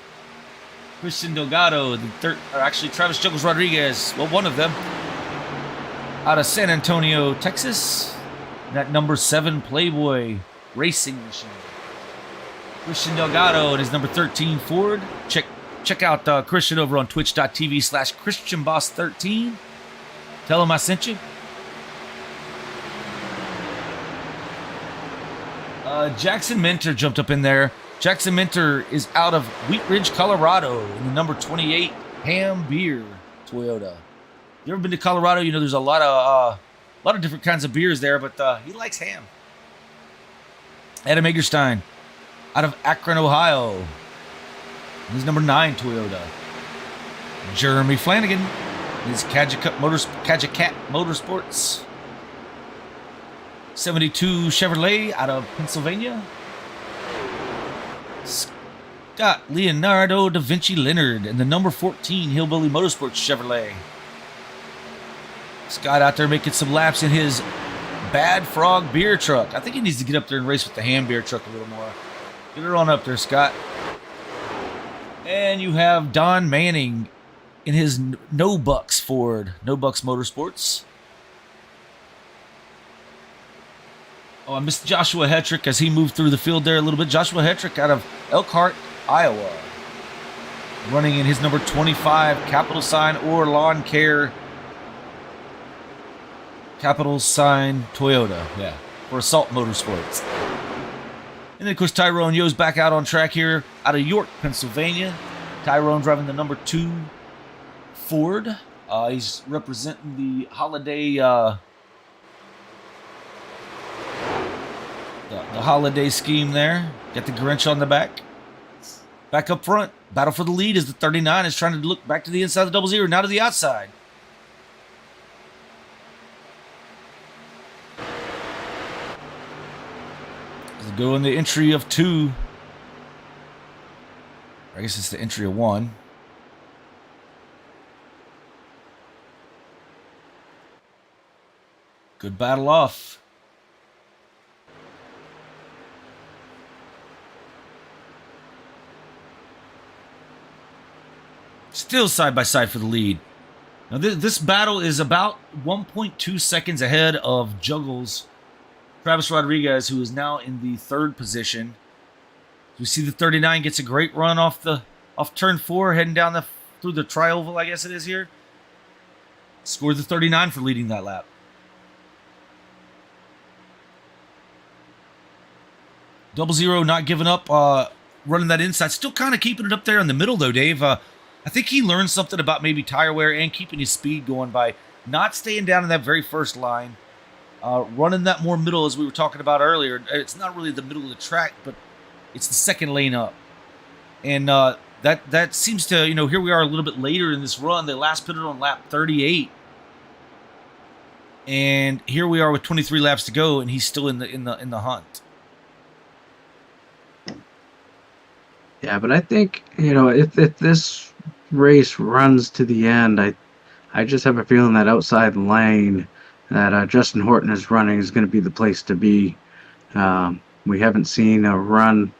Christian Delgado, Travis Juggles Rodriguez, one of them, out of San Antonio, Texas. That number 7 Playboy Racing Machine. Christian Delgado and his number 13 Ford. Check out Christian over on twitch.tv/ChristianBoss13. Tell him I sent you. Jackson Minter jumped up in there. Jackson Minter is out of Wheat Ridge, Colorado, in the number 28 Ham Beer Toyota. You ever been to Colorado? There's a lot of different kinds of beers there, but he likes ham. Adam Egerstein out of Akron, Ohio. He's number 9 Toyota. Jeremy Flanagan is Kajikat Motorsports. 72 Chevrolet out of Pennsylvania. Scott Leonardo da Vinci Leonard and the number 14 Hillbilly Motorsports Chevrolet. Scott out there making some laps in his Bad Frog beer truck. I think he needs to get up there and race with the ham beer truck a little more. Get her on up there, Scott. And you have Don Manning in his No Bucks Ford, No Bucks Motorsports. Oh, I missed Joshua Hetrick as he moved through the field there a little bit. Joshua Hetrick out of Elkhart, Iowa. Running in his number 25 capital sign or lawn care capital sign Toyota. Yeah, for Assault Motorsports. And then, of course, Tyrone Yo's back out on track here out of York, Pennsylvania. Tyrone driving the number 2 Ford. He's representing the holiday The holiday scheme there. Got the Grinch on the back. Back up front. Battle for the lead as the 39 is trying to look back to the inside of the 00, now to the outside. As they go in the entry of 2. I guess it's the entry of 1. Good battle off. Still side by side for the lead. Now this battle is about 1.2 seconds ahead of Juggles Travis Rodriguez, who is now in the 3rd position. We see the 39 gets a great run off turn 4, heading down through the tri-oval, I guess it is here. Scored the 39 for leading that lap. 00 not giving up, running that inside. Still kind of keeping it up there in the middle, though, Dave. I think he learned something about maybe tire wear and keeping his speed going by not staying down in that very first line. Running that more middle, as we were talking about earlier. It's not really the middle of the track, but it's the second lane up. And that seems to, here we are a little bit later in this run. They last pitted on lap 38. And here we are with 23 laps to go, and he's still in the hunt. Yeah, but I think, if this race runs to the end, I just have a feeling that outside lane that Justin Horton is running is going to be the place to be. We haven't seen a run,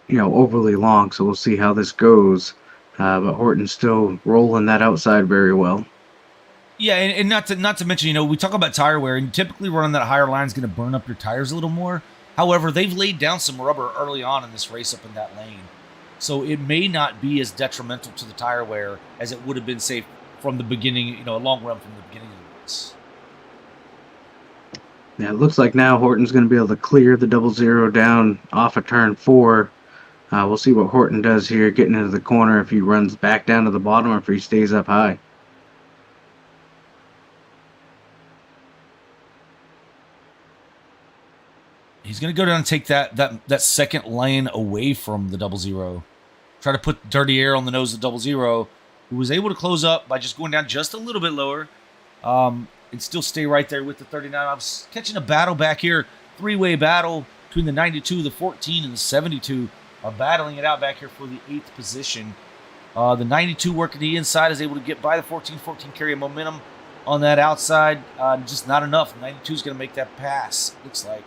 overly long, so we'll see how this goes. But Horton's still rolling that outside very well. Yeah, and not to mention, we talk about tire wear, and typically running that higher line is going to burn up your tires a little more. However, they've laid down some rubber early on in this race up in that lane. So it may not be as detrimental to the tire wear as it would have been, say, from the beginning, a long run from the beginning of the race. Yeah, it looks like now Horton's going to be able to clear the 00 down off of turn 4. We'll see what Horton does here, getting into the corner, if he runs back down to the bottom or if he stays up high. He's going to go down and take that second lane away from the 00. Try to put dirty air on the nose of the 00, who was able to close up by just going down just a little bit lower and still stay right there with the 39. I was catching a battle back here, 3-way battle between the 92, the 14, and the 72 are battling it out back here for the 8th position. The 92 working the inside is able to get by the 14. 14 carry a momentum on that outside. Just not enough. 92 is going to make that pass, looks like.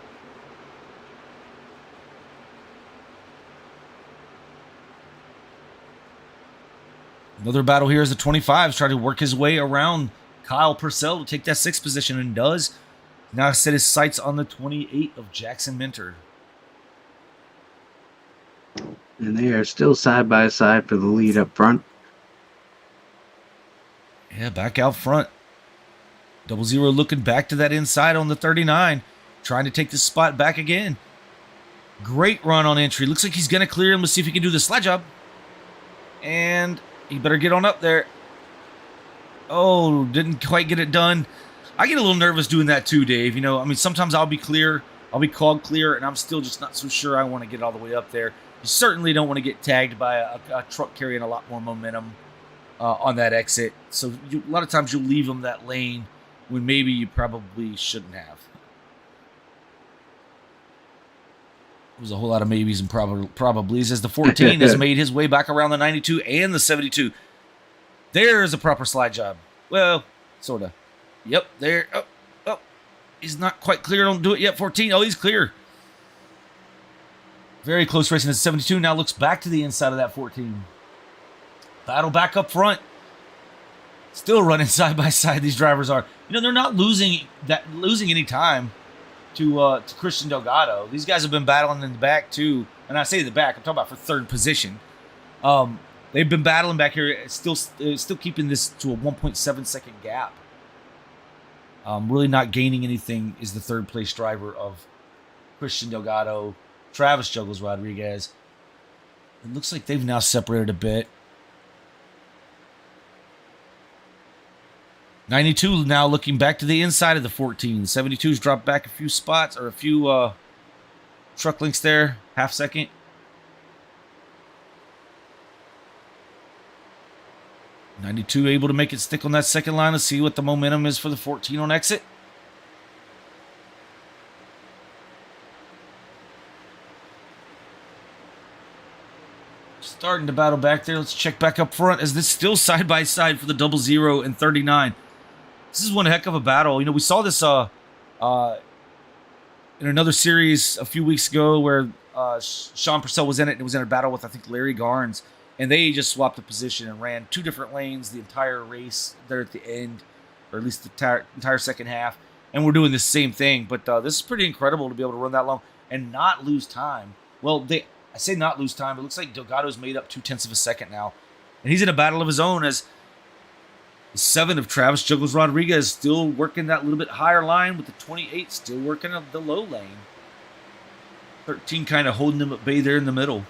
Another battle here is the 25 is trying to work his way around Kyle Purcell to take that 6th position, and does. Now set his sights on the 28 of Jackson Minter. And they are still side by side for the lead up front. Yeah, back out front. 00 looking back to that inside on the 39, trying to take this spot back again. Great run on entry. Looks like he's going to clear him. Let's see if he can do the slide job. And he better get on up there. Oh, didn't quite get it done. I get a little nervous doing that too, Dave. Sometimes I'll be clear. I'll be called clear, and I'm still just not so sure I want to get all the way up there. You certainly don't want to get tagged by a truck carrying a lot more momentum on that exit. So a lot of times you'll leave them that lane when maybe you probably shouldn't have. There's a whole lot of maybes and probablys as the 14 has made his way back around the 92 and the 72. There's a proper slide job. Well, sort of. Yep, there. Oh, he's not quite clear. Don't do it yet. 14. Oh, he's clear. Very close racing. The 72 now looks back to the inside of that 14. Battle back up front. Still running side by side. These drivers are. They're not losing any time to Christian Delgado. These guys have been battling in the back too. And I say the back, I'm talking about for 3rd position. They've been battling back here, still keeping this to a 1.7 second gap. Really not gaining anything is the 3rd place driver of Christian Delgado, Travis Juggles Rodriguez. It looks like they've now separated a bit. 92 now looking back to the inside of the 14. The 72's dropped back a few spots, or a few truck links there, half second. '92 able to make it stick on that second line. Let's see what the momentum is for the 14 on exit. Starting to battle back there. Let's check back up front as this still side by side for the 00 and 39. This is one heck of a battle. You know, we saw this in another series a few weeks ago where Sean Purcell was in it, and it was in a battle with, I think, Larry Garnes. And they just swapped the position and ran two different lanes the entire race there at the end, or at least the entire second half. And we're doing the same thing. But this is pretty incredible to be able to run that long and not lose time. Well, I say not lose time. It looks like Delgado's made up 0.2 of a second now. And he's in a battle of his own as the 7 of Travis Juggles Rodriguez still working that little bit higher line with the 28 still working of the low lane. 13 kind of holding him at bay there in the middle.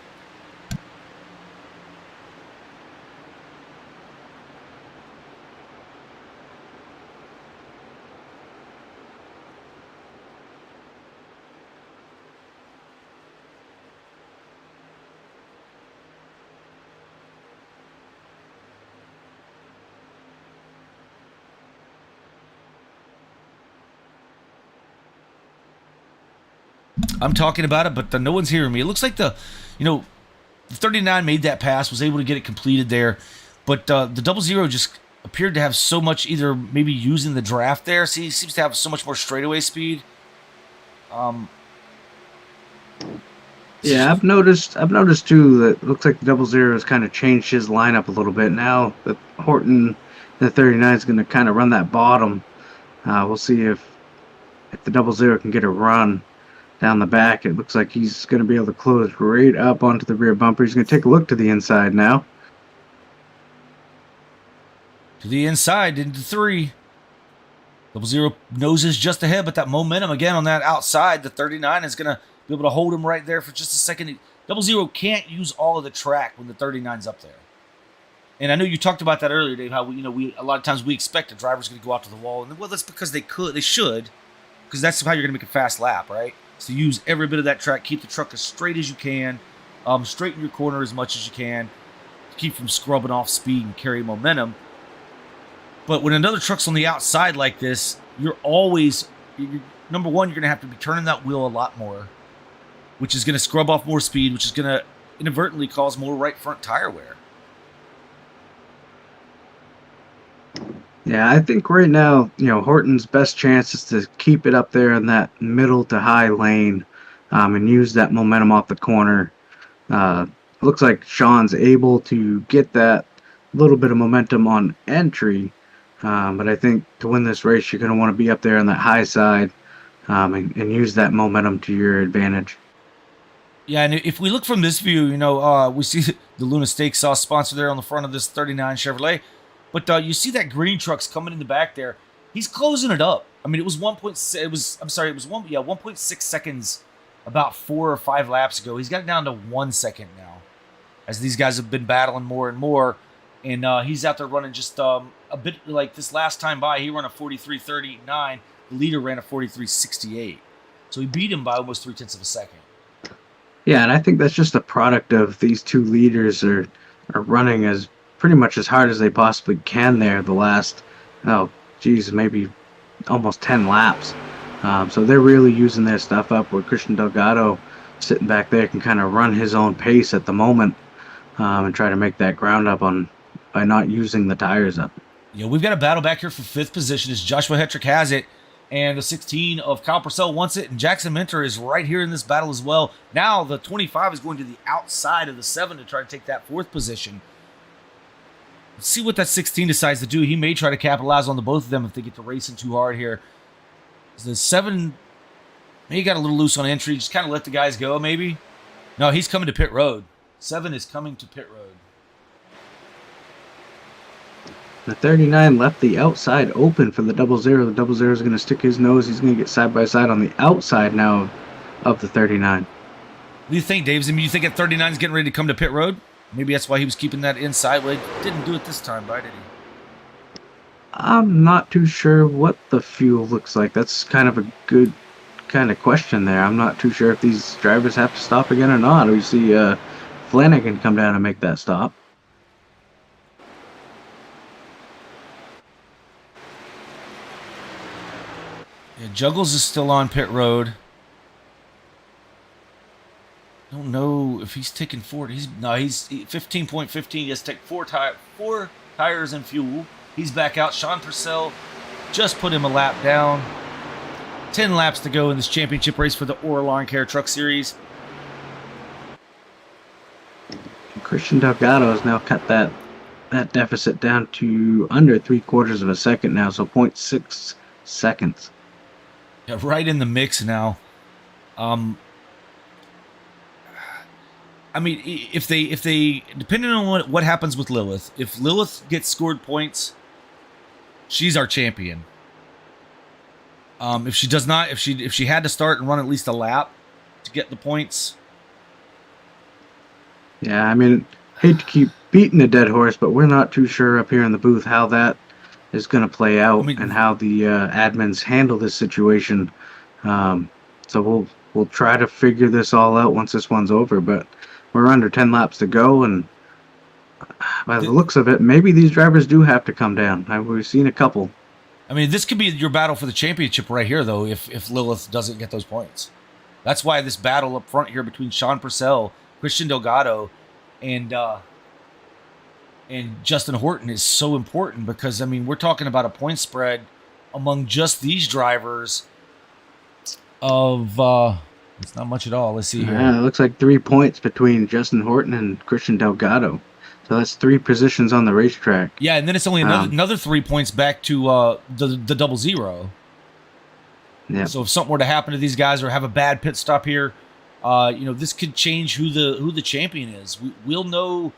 I'm talking about it, but no one's hearing me. It looks like the 39 made that pass, was able to get it completed there, but the 00 just appeared to have so much, either maybe using the draft there. See, he seems to have so much more straightaway speed. Yeah, I've noticed too that it looks like the 00 has kind of changed his lineup a little bit. Now that Horton, the 39, is going to kind of run that bottom. We'll see if the 00 can get a run down the back. It looks like he's going to be able to close right up onto the rear bumper. He's going to take a look to the inside now. To the inside, into 3. 00 noses just ahead, but that momentum again on that outside, the 39 is going to be able to hold him right there for just a second. 00 can't use all of the track when the 39's up there. And I know you talked about that earlier, Dave, how we a lot of times we expect a driver's going to go out to the wall, and well, that's because they should, because that's how you're going to make a fast lap, right? So use every bit of that track, keep the truck as straight as you can, straighten your corner as much as you can, keep from scrubbing off speed and carry momentum. But when another truck's on the outside like this, number one, you're going to have to be turning that wheel a lot more, which is going to scrub off more speed, which is going to inadvertently cause more right front tire wear. Yeah, I think right now, Horton's best chance is to keep it up there in that middle to high lane, and use that momentum off the corner. Looks like Sean's able to get that little bit of momentum on entry, but I think to win this race, you're going to want to be up there on that high side, and use that momentum to your advantage. Yeah, and if we look from this view, we see the Luna Steak Sauce sponsor there on the front of this 39 Chevrolet. But you see that green truck's coming in the back there. He's closing it up. I mean, it was 1.6 seconds about 4 or 5 laps ago. He's got it down to 1 second now, as these guys have been battling more and more. And he's out there running just a bit like this last time by. He ran a 43.39. The leader ran a 43.68. So he beat him by almost 0.3 of a second. Yeah, and I think that's just a product of these two leaders are running as pretty much as hard as they possibly can there the last, maybe almost 10 laps. So they're really using their stuff up, where Christian Delgado sitting back there can kind of run his own pace at the moment, and try to make that ground up by not using the tires up. Yeah, we've got a battle back here for 5th position as Joshua Hetrick has it, and the 16 of Kyle Purcell wants it, and Jackson Minter is right here in this battle as well. Now the 25 is going to the outside of the 7 to try to take that 4th position. Let's see what that 16 decides to do. He may try to capitalize on the both of them if they get to racing too hard here. The 7, maybe got a little loose on entry. Just kind of let the guys go, maybe. No, he's coming to pit road. 7 is coming to pit road. The 39 left the outside open for the 00. The 00 is going to stick his nose. He's going to get side by side on the outside now of the 39. What do you think, Dave? You think that 39 is getting ready to come to pit road? Maybe that's why he was keeping that inside. Well, he didn't do it this time, right? Did he? I'm not too sure what the fuel looks like. That's kind of a good kind of question there. I'm not too sure if these drivers have to stop again or not. We see Flanagan come down and make that stop. Yeah, Juggles is still on pit road. I don't know if he's taking four. He's 15.15. He has to take four tires and fuel. He's back out. Sean Purcell just put him a lap down. 10 laps to go in this championship race for the AARL Lawn Care Truck Series. Christian Delgado has now cut that deficit down to under 3/4 of a second now, so 0.6 seconds. Yeah, right in the mix now. I mean, if they depending on what happens with Lilith, if Lilith gets scored points, she's our champion. If she does not, if she had to start and run at least a lap to get the points. Yeah, I mean, hate to keep beating a dead horse, but we're not too sure up here in the booth how that is going to play out and how the admins handle this situation. So we'll try to figure this all out once this one's over, but we're under 10 laps to go, and by the looks of it, maybe these drivers do have to come down. We've seen a couple. I mean, this could be your battle for the championship right here, though, if Lilith doesn't get those points. That's why this battle up front here between Sean Purcell, Christian Delgado, and Justin Horton is so important because, I mean, we're talking about a point spread among just these drivers of it's not much at all. Let's see here. Yeah, it looks like 3 points between Justin Horton and Christian Delgado. So that's 3 positions on the racetrack. Yeah, and then it's only another 3 points back to the 0-0. Yeah. So if something were to happen to these guys or have a bad pit stop here, this could change who the champion is. We'll know.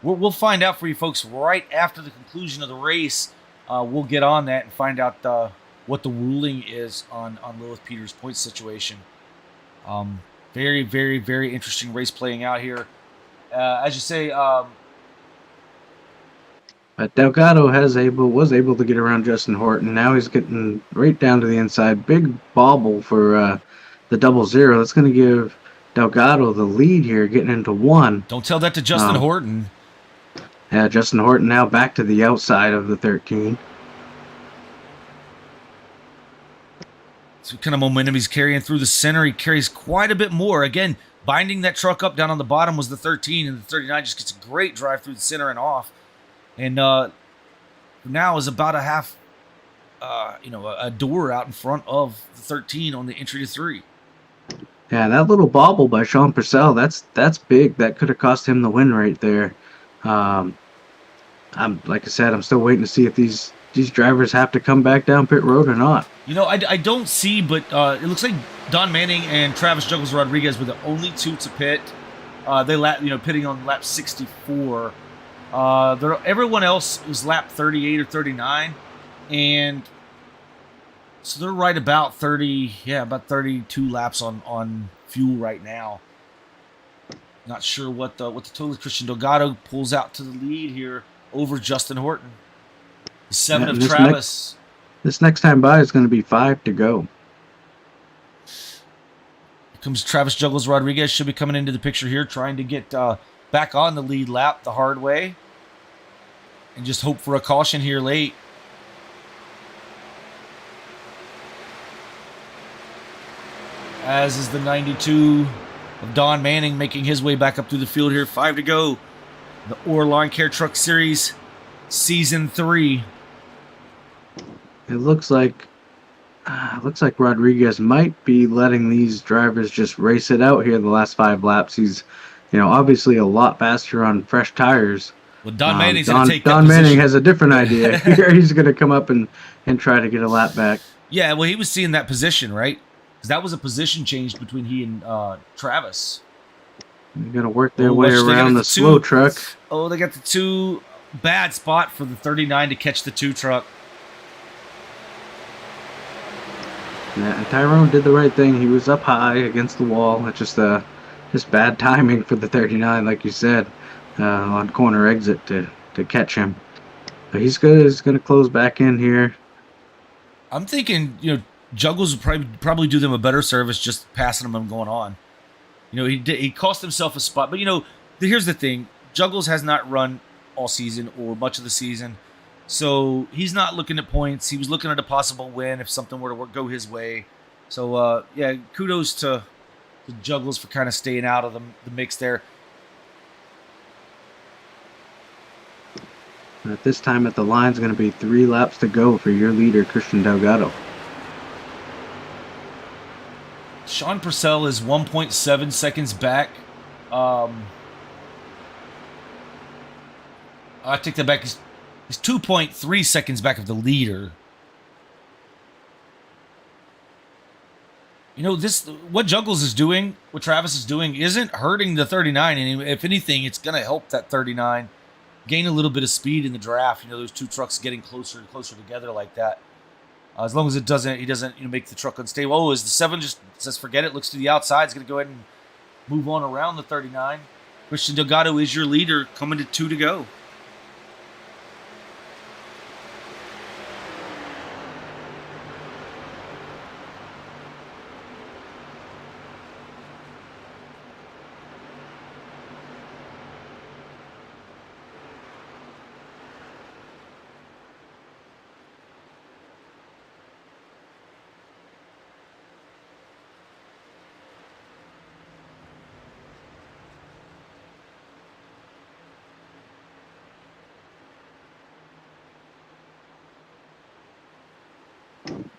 We'll find out for you folks right after the conclusion of the race. We'll get on that and find out what the ruling is on Lilith Peters' point situation. Very, very, very interesting race playing out here. As you say, but Delgado was able to get around Justin Horton. Now he's getting right down to the inside. Big bobble for the 0-0. That's going to give Delgado the lead here, getting into 1. Don't tell that to Justin Horton. Yeah, Justin Horton now back to the outside of the 13. So kind of momentum he's carrying through the center. He carries quite a bit more. Again, binding that truck up down on the bottom was the 13, and the 39 just gets a great drive through the center and off. And now is about a half, a door out in front of the 13 on the entry to 3. Yeah, that little bobble by Sean Purcell, that's big. That could have cost him the win right there. Like I said, I'm still waiting to see if these drivers have to come back down pit road or not. I don't see, but it looks like Don Manning and Travis Juggles Rodriguez were the only two to pit. They pitting on lap 64. Everyone else was lap 38 or 39, and so they're right about about 32 laps on fuel right now. Not sure what the total. Christian Delgado pulls out to the lead here over Justin Horton. The 7 of Travis. This next time by is going to be 5 to go. Here comes Travis Juggles Rodriguez. Should be coming into the picture here, trying to get back on the lead lap the hard way. And just hope for a caution here late. As is the 92 of Don Manning making his way back up through the field here. 5 to go. The AARL Lawn Care Truck Series Season 3. It looks like Rodriguez might be letting these drivers just race it out here the last 5 laps. He's, obviously a lot faster on fresh tires. Well, Don Manning's going to take that Don Manning position. has a different idea. Here he's going to come up and try to get a lap back. Yeah, well, he was seeing that position, right? Because that was a position change between he and Travis. They're going to work their way around the slow truck. Oh, they got the 2 bad spot for the 39 to catch the 2 truck. Yeah, and Tyrone did the right thing. He was up high against the wall. It's just bad timing for the 39, like you said, on corner exit to catch him. But he's going to close back in here. I'm thinking, Juggles would probably do them a better service just passing them and going on. He cost himself a spot. But, here's the thing. Juggles has not run all season or much of the season. So he's not looking at points. He was looking at a possible win if something were to go his way. So, kudos to Juggles for kind of staying out of the mix there. At this time at the line is going to be 3 laps to go for your leader, Christian Delgado. Sean Purcell is 1.7 seconds back. I take that back. He's 2.3 seconds back of the leader. What Juggles is doing, what Travis is doing, isn't hurting the 39. And if anything, it's going to help that 39 gain a little bit of speed in the draft. Those two trucks getting closer and closer together like that. As long as he doesn't make the truck unstable. Oh, is the 7 just says forget it, looks to the outside. He's going to go ahead and move on around the 39. Christian Delgado is your leader, coming to 2 to go.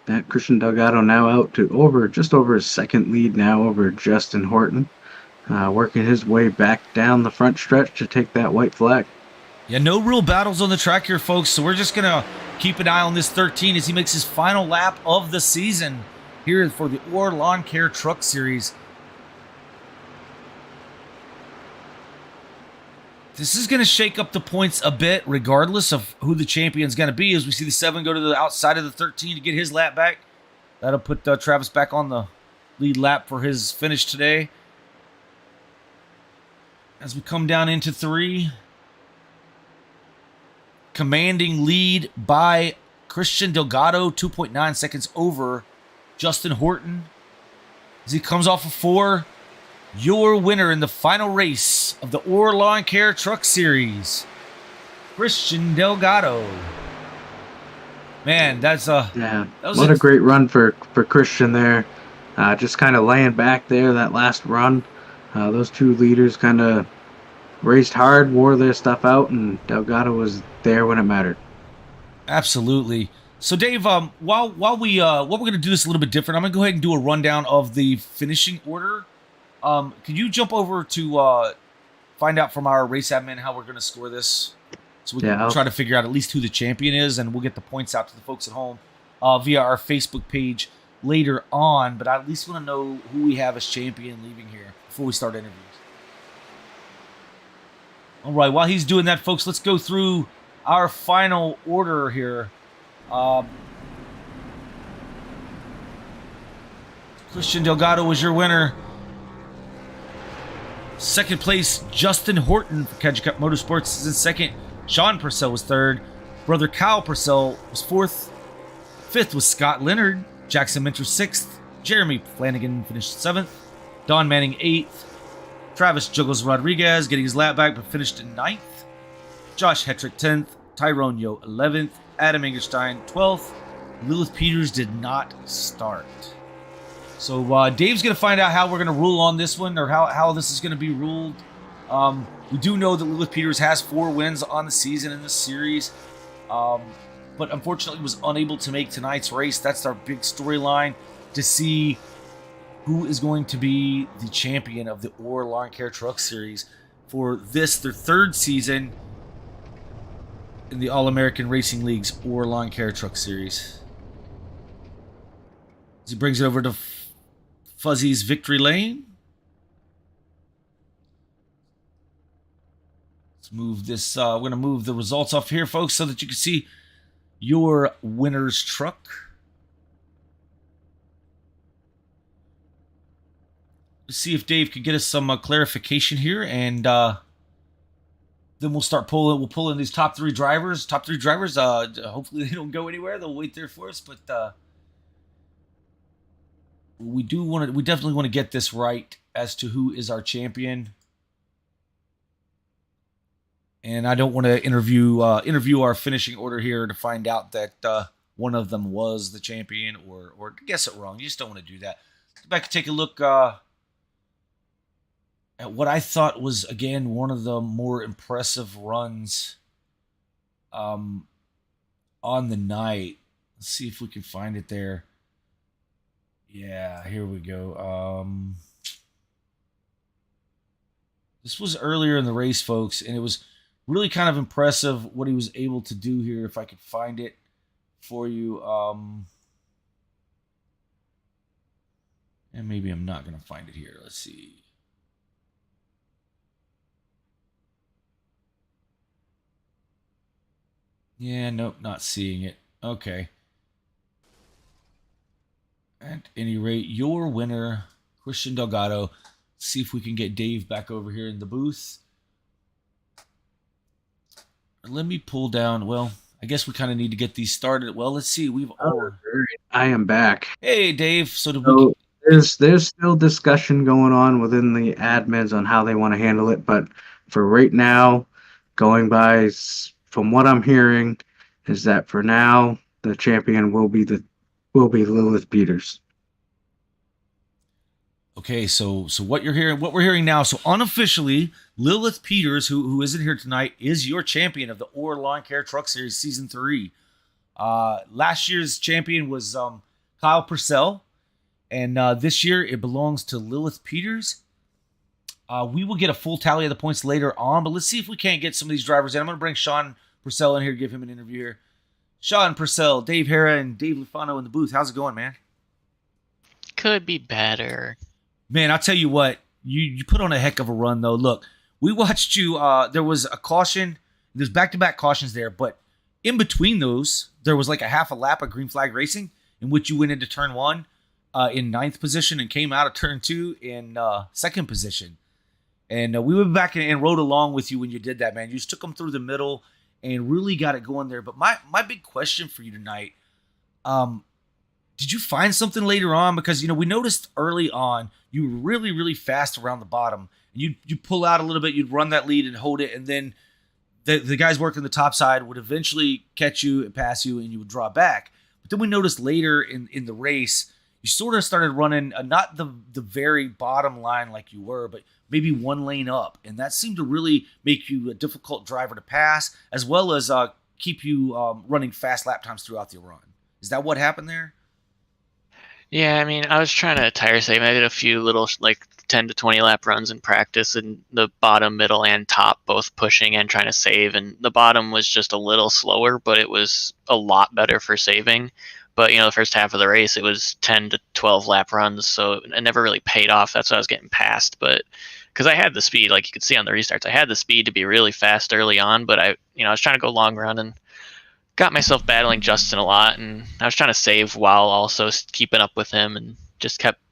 That Christian Delgado now out to just over his second lead now over Justin Horton, working his way back down the front stretch to take that white flag. Yeah, no real battles on the track here, folks, so we're just going to keep an eye on this 13 as he makes his final lap of the season here for the AARL Lawn Care Truck Series. This is going to shake up the points a bit, regardless of who the champion's going to be, as we see the 7 go to the outside of the 13 to get his lap back. That'll put Travis back on the lead lap for his finish today. As we come down into 3, commanding lead by Christian Delgado, 2.9 seconds over Justin Horton. As he comes off of 4, your winner in the final race of the AARL Lawn Care Truck Series, Christian Delgado. Man, that was a great run for Christian there. Just kind of laying back there that last run. Those two leaders kind of raced hard, wore their stuff out, and Delgado was there when it mattered. Absolutely. So, Dave, while what we're going to do this a little bit different, I'm going to go ahead and do a rundown of the finishing order. Could you jump over to find out from our race admin how we're going to score this? So we can try to figure out at least who the champion is, and we'll get the points out to the folks at home via our Facebook page later on. But I at least want to know who we have as champion leaving here before we start interviews. All right, while he's doing that, folks, let's go through our final order here. Christian Delgado was your winner. Second place, Justin Horton for Kedge Cup Motorsports is in second. Sean Purcell was third. Brother Kyle Purcell was fourth. Fifth was Scott Leonard. Jackson Minter sixth. Jeremy Flanagan finished seventh. Don Manning eighth. Travis Juggles Rodriguez getting his lap back but finished in ninth. Josh Hetrick 10th. Tyrone Yo 11th. Adam Ingerstein 12th. Lilith Peters did not start. So Dave's going to find out how we're going to rule on this one, or how this is going to be ruled. We do know that Lilith Peters has 4 wins on the season in this series, but unfortunately was unable to make tonight's race. That's our big storyline, to see who is going to be the champion of the AARL Lawn Care Truck Series for this, their third season in the All-American Racing League's AARL Lawn Care Truck Series. As he brings it over to Fuzzy's Victory Lane. Let's move this. We're going to move the results off here, folks, so that you can see your winner's truck. Let's see if Dave could get us some clarification here, and then we'll start pulling. We'll pull in these top three drivers. Hopefully they don't go anywhere. They'll wait there for us, but we definitely want to get this right as to who is our champion. And I don't want to interview our finishing order here to find out that one of them was the champion or guess it wrong. You just don't want to do that. Go back and take a look at what I thought was, again, one of the more impressive runs on the night. Let's see if we can find it there. Yeah, here we go. This was earlier in the race, folks, and it was really kind of impressive what he was able to do here. If I could find it for you. And maybe I'm not going to find it here. Let's see. Yeah, nope, not seeing it. Okay. At any rate, your winner, Christian Delgado. Let's see if we can get Dave back over here in the booth. Let me pull down. Well, I guess we kind of need to get these started. Well, let's see. I am back. Hey, Dave. So there's still discussion going on within the admins on how they want to handle it, but for right now, going by from what I'm hearing, is that for now the champion will be Lilith Peters. Okay, so what we're hearing now, so unofficially, Lilith Peters, who isn't here tonight, is your champion of the AARL Lawn Care Truck Series Season 3. Last year's champion was Kyle Purcell, and this year it belongs to Lilith Peters. We will get a full tally of the points later on, but let's see if we can't get some of these drivers in. I'm going to bring Sean Purcell in here, give him an interview here. Sean Purcell, Dave Hara, and Dave Lufano in the booth. How's it going, man? Could be better. Man, I'll tell you what, you put on a heck of a run, though. Look, we watched you. There was a caution. There's back-to-back cautions there, but in between those, there was like a half a lap of green flag racing in which you went into turn 1 in 9th position and came out of turn 2 in 2nd position. And we went back and rode along with you when you did that, man. You just took them through the middle and really got it going there. But my big question for you tonight, did you find something later on? Because, we noticed early on you were really, really fast around the bottom. And you'd pull out a little bit, you'd run that lead and hold it, and then the guys working the top side would eventually catch you and pass you, and you would draw back. But then we noticed later in the race, you sort of started running not the very bottom line like you were, but maybe one lane up. And that seemed to really make you a difficult driver to pass, as well as keep you running fast lap times throughout the run. Is that what happened there? Yeah, I mean, I was trying to tire save. I did a few little 10 to 20 lap runs in practice, and the bottom, middle, and top both pushing and trying to save. And the bottom was just a little slower, but it was a lot better for saving. But, the first half of the race, it was 10 to 12 lap runs, so it never really paid off. That's why I was getting past. But because I had the speed, like you could see on the restarts, I had the speed to be really fast early on, but I was trying to go long run and got myself battling Justin a lot, and I was trying to save while also keeping up with him, and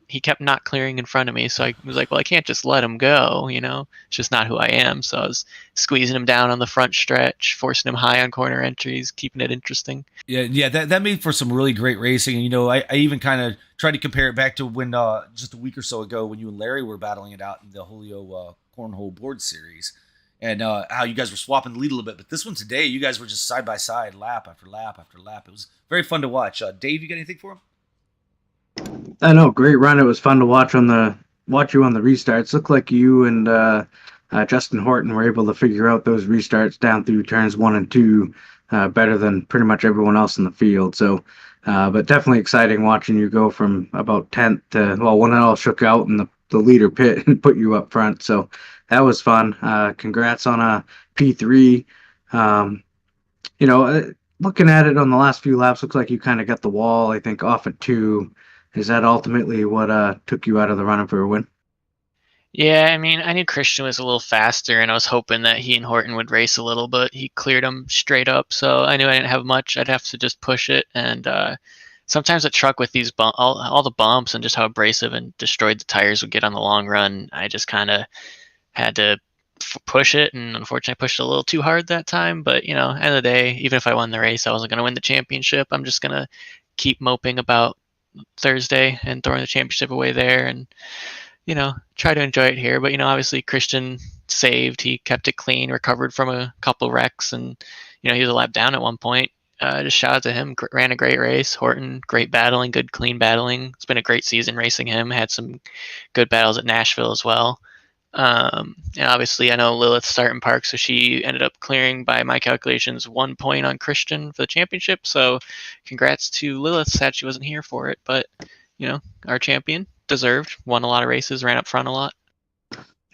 he kept not clearing in front of me. So I was like, well, I can't just let him go, it's just not who I am. So I was squeezing him down on the front stretch, forcing him high on corner entries, keeping it interesting. Yeah, that made for some really great racing. And, I even kind of tried to compare it back to when just a week or so ago when you and Larry were battling it out in the Julio Cornhole Board Series. And how you guys were swapping the lead a little bit. But this one today, you guys were just side by side, lap after lap after lap. It was very fun to watch. Dave, you got anything for him? I know, great run. It was fun to watch you on the restarts. Looked like you and Justin Horton were able to figure out those restarts down through turns 1 and 2 better than pretty much everyone else in the field. So, but definitely exciting watching you go from about 10th to, when it all shook out in the leader pit and put you up front. So that was fun. Congrats on a P3. Looking at it on the last few laps, looks like you kind of got the wall, I think, off at 2. Is that ultimately what took you out of the running for a win? Yeah, I mean, I knew Christian was a little faster, and I was hoping that he and Horton would race a little, but he cleared him straight up, so I knew I didn't have much. I'd have to just push it, and sometimes a truck with these all the bumps and just how abrasive and destroyed the tires would get on the long run, I just kind of had to push it, and unfortunately I pushed it a little too hard that time. But, end of the day, even if I won the race, I wasn't going to win the championship. I'm just going to keep moping about Thursday and throwing the championship away there, and try to enjoy it here. But obviously Christian saved. He kept it clean, recovered from a couple wrecks, and he was a lap down at one point. Just shout out to him. Ran a great race. Horton, great battling, good clean battling. It's been a great season racing him. Had some good battles at Nashville as well. And obviously I know Lilith starting park, so she ended up clearing, by my calculations, 1 point on Christian for the championship. So congrats to Lilith. Sad she wasn't here for it, but our champion, deserved, won a lot of races, ran up front a lot.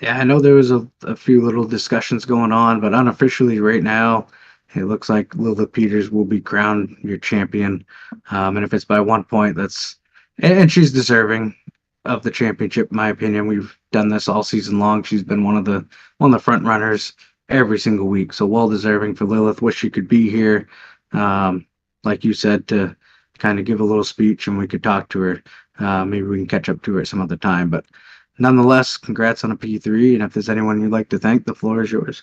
Yeah, I know there was a few little discussions going on, but unofficially right now, it looks like Lilith Peters will be crowned your champion. And if it's by 1 point, and she's deserving of the championship, in my opinion. We've done this all season long. She's been one of the front runners every single week. So well deserving for Lilith. Wish she could be here. Like you said, to kind of give a little speech and we could talk to her. Maybe we can catch up to her at some other time. But nonetheless, congrats on a P3. And if there's anyone you'd like to thank, the floor is yours.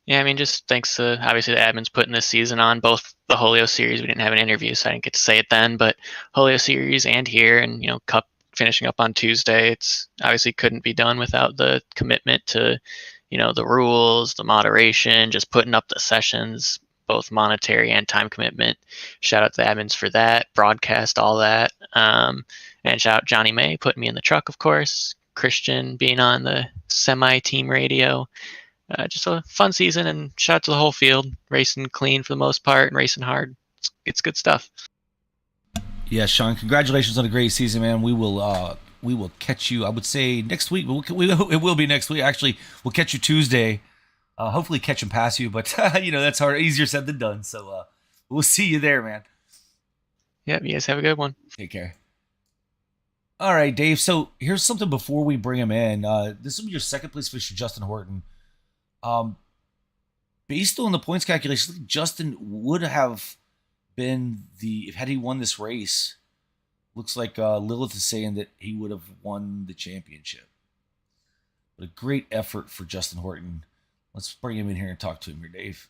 Yeah, I mean, just thanks to obviously the admins putting this season on, both the Holio series. We didn't have an interview, so I didn't get to say it then, but Holio series and here, and Cup finishing up on Tuesday. It's obviously couldn't be done without the commitment to, the rules, the moderation, just putting up the sessions, both monetary and time commitment. Shout out to the admins for that, broadcast, all that. And shout out Johnny May putting me in the truck, of course. Christian being on the semi-team radio. Just a fun season, and shout out to the whole field, racing clean for the most part and racing hard. It's good stuff. Yeah, Sean, congratulations on a great season, man. We will catch you, I would say, next week. It will be next week. Actually, we'll catch you Tuesday. Hopefully catch and pass you, but that's hard, easier said than done. So we'll see you there, man. Yep, you guys have a good one. Take care. All right, Dave. So here's something before we bring him in. This will be your second place finisher, Justin Horton. Based on the points calculation, Justin would have been had he won this race. Looks like Lilith is saying that he would have won the championship. But a great effort for Justin Horton. Let's bring him in here and talk to him here, Dave.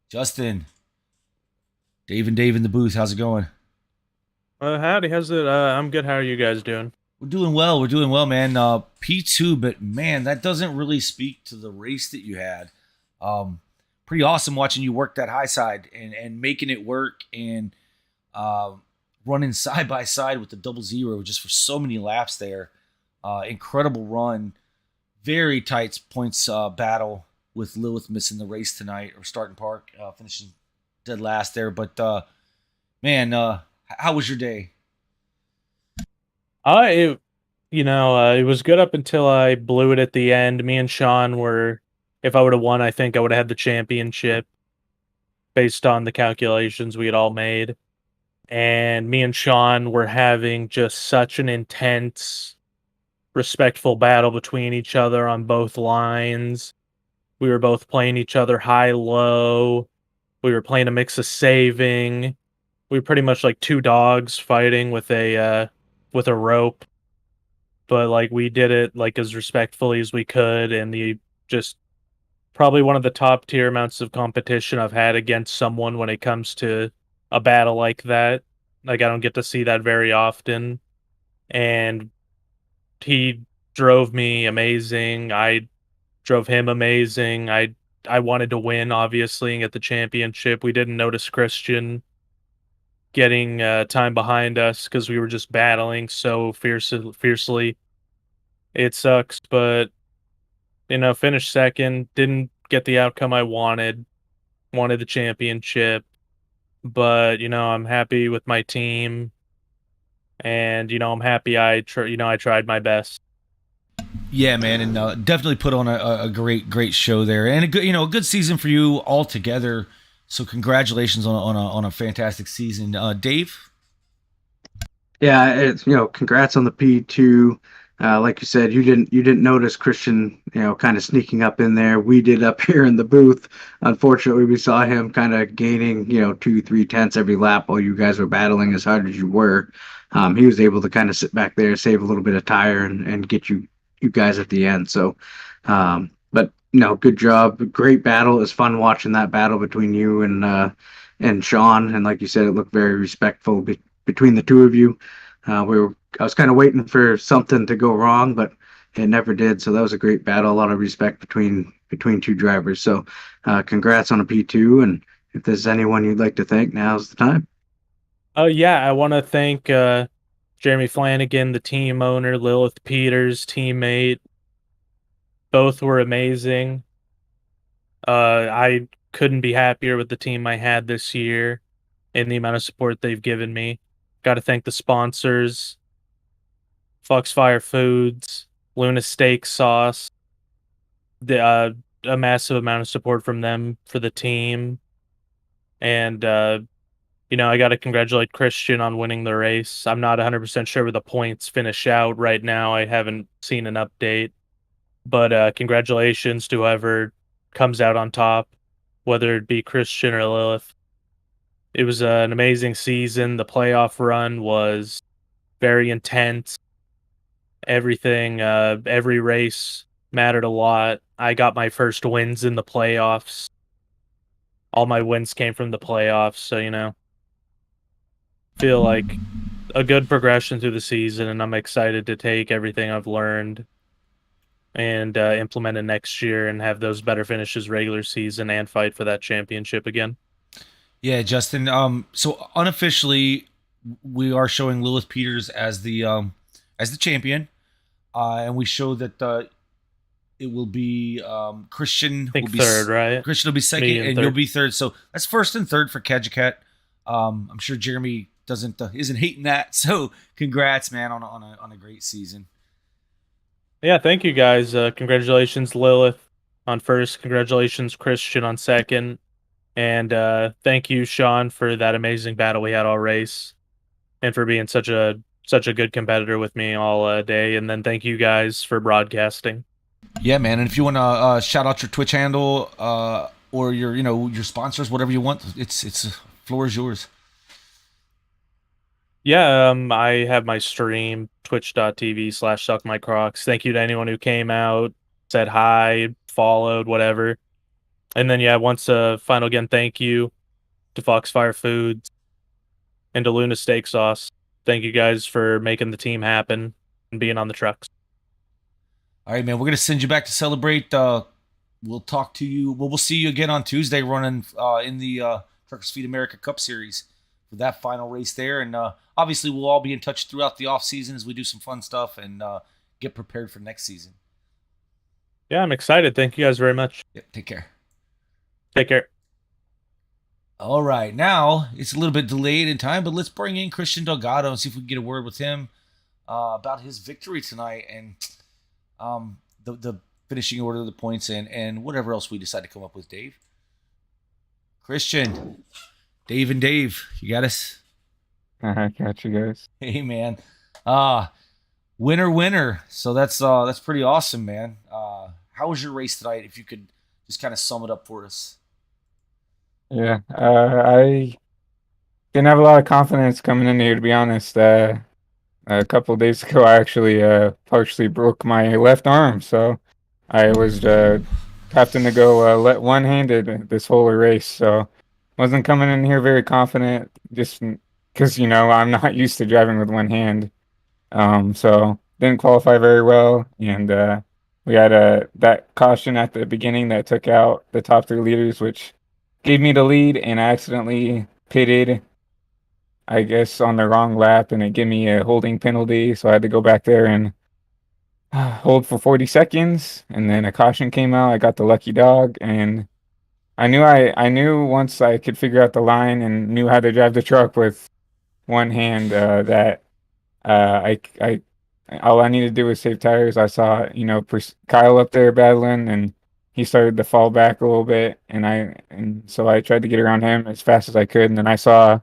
Justin. Dave and Dave in the booth. How's it going? Howdy, how's it? I'm good. How are you guys doing? We're doing well, man. P2, but man, that doesn't really speak to the race that you had. Pretty awesome watching you work that high side and making it work and running side by side with the 00 just for so many laps there. Incredible run. Very tight points battle with Lilith missing the race tonight, or starting park, finishing dead last there. But man, how was your day? It was good up until I blew it at the end. Me and Sean were, if I would have won, I think I would have had the championship based on the calculations we had all made. And me and Sean were having just such an intense, respectful battle between each other on both lines. We were both playing each other high-low. We were playing a mix of saving. We were pretty much like two dogs fighting with a rope. But we did it as respectfully as we could, and just probably one of the top tier amounts of competition I've had against someone when it comes to a battle like that. I don't get to see that very often. And he drove me amazing. I drove him amazing. I wanted to win, obviously, and get the championship. We didn't notice Christian getting time behind us because we were just battling so fiercely. It sucks, but finished second. Didn't get the outcome I wanted. Wanted the championship, but I'm happy with my team, and I'm happy I tried my best. Yeah, man, and definitely put on a great show there, and a good season for you altogether. So congratulations on a fantastic season, Dave. Yeah, it's congrats on the P2. Like you said, you didn't notice Christian, kind of sneaking up in there. We did up here in the booth. Unfortunately, we saw him kind of gaining 2-3 tenths every lap while you guys were battling as hard as you were. He was able to kind of sit back there, save a little bit of tire, and get you guys at the end. So, but good job, great battle. It was fun watching that battle between you and Sean. And like you said, it looked very respectful between the two of you. I was kind of waiting for something to go wrong, but it never did. So that was a great battle. A lot of respect between two drivers. So congrats on a P2. And if there's anyone you'd like to thank, now's the time. Oh yeah, I want to thank Jeremy Flanagan, the team owner, Lilith Peters, teammate. Both were amazing. I couldn't be happier with the team I had this year and the amount of support they've given me. Got to thank the sponsors, Foxfire Foods, Luna Steak Sauce, a massive amount of support from them for the team. And, I got to congratulate Christian on winning the race. I'm not 100% sure where the points finish out right now. I haven't seen an update. But congratulations to whoever comes out on top, whether it be Christian or Lilith. It was an amazing season. The playoff run was very intense. Everything, every race mattered a lot. I got my first wins in the playoffs. All my wins came from the playoffs, so, feel like a good progression through the season, and I'm excited to take everything I've learned and implement it next year and have those better finishes regular season and fight for that championship again. Yeah, Justin. So unofficially, we are showing Lilith Peters as the champion, and we show that it will be Christian. I think will be third, right? Christian will be second, and third. you'll be third. So that's first and third for Kajikat. I'm sure Jeremy isn't hating that. So congrats, man, on a great season. Yeah, thank you guys. Congratulations, Lilith, on first. Congratulations, Christian, on second. And thank you, Sean, for that amazing battle we had all race, and for being such a good competitor with me all day. And then thank you guys for broadcasting. Yeah, man. And if you want to shout out your Twitch handle or your sponsors, whatever you want, it's floor is yours. Yeah, I have my stream, twitch.tv/suckmycrocs. Thank you to anyone who came out, said hi, followed, whatever. And then, once final again, thank you to Foxfire Foods and to Luna Steak Sauce. Thank you guys for making the team happen and being on the trucks. All right, man. We're going to send you back to celebrate. We'll talk to you. We'll see you again on Tuesday running in the Truckers Feed America Cup Series for that final race there. And obviously, we'll all be in touch throughout the off season as we do some fun stuff and get prepared for next season. Yeah, I'm excited. Thank you guys very much. Yep, take care. Take care. All right. Now, it's a little bit delayed in time, but let's bring in Christian Delgado and see if we can get a word with him about his victory tonight and the finishing order of the points and whatever else we decide to come up with, Dave. Christian, Dave and Dave, you got us? I got you guys. Hey, man. Winner. So that's pretty awesome, man. How was your race tonight? If you could just kind of sum it up for us. Yeah, I didn't have a lot of confidence coming in here, to be honest. A couple of days ago, I actually partially broke my left arm, so I was having to go one-handed this whole race. So wasn't coming in here very confident, just because I'm not used to driving with one hand. So didn't qualify very well, and we had that caution at the beginning that took out the top 3 leaders, which gave me the lead, and I accidentally pitted, I guess, on the wrong lap, and it gave me a holding penalty, so I had to go back there and hold for 40 seconds, and then a caution came out. I got the lucky dog, and I knew once I could figure out the line and knew how to drive the truck with one hand that I all I needed to do was save tires. I saw Kyle up there battling, and he started to fall back a little bit, and so I tried to get around him as fast as I could, and then I saw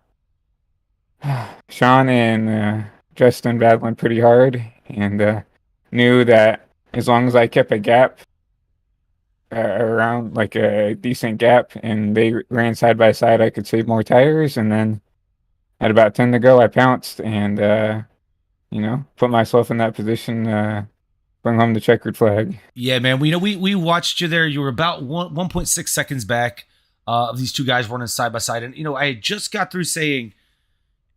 Sean and Justin battling pretty hard, and knew that as long as I kept a gap around, like a decent gap, and they ran side by side, I could save more tires. And then at about 10 to go, I pounced and put myself in that position, bring home the checkered flag. Yeah, man. We watched you there. You were about 1.6 seconds back of these two guys running side by side. And, I had just got through saying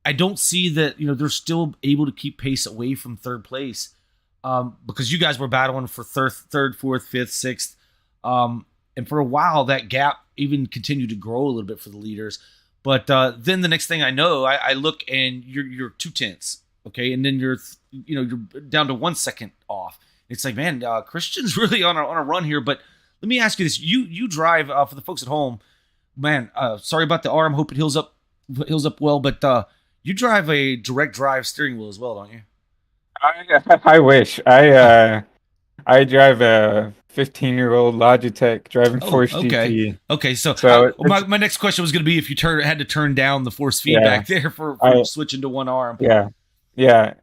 I don't see that, they're still able to keep pace away from third place, because you guys were battling for third, fourth, fifth, sixth. And for a while, that gap even continued to grow a little bit for the leaders. But then the next thing I know, I look and you're 2/10, okay, and then you're down to 1 second off. It's like, man, Christian's really on a run here. But let me ask you this: you drive, for the folks at home, man. Sorry about the arm. Hope it heals up well. But you drive a direct drive steering wheel as well, don't you? I wish. I drive a 15-year-old Logitech driving Force okay. GT. Okay, so my next question was going to be if you had to turn down the force feedback there for switching to one arm. Yeah.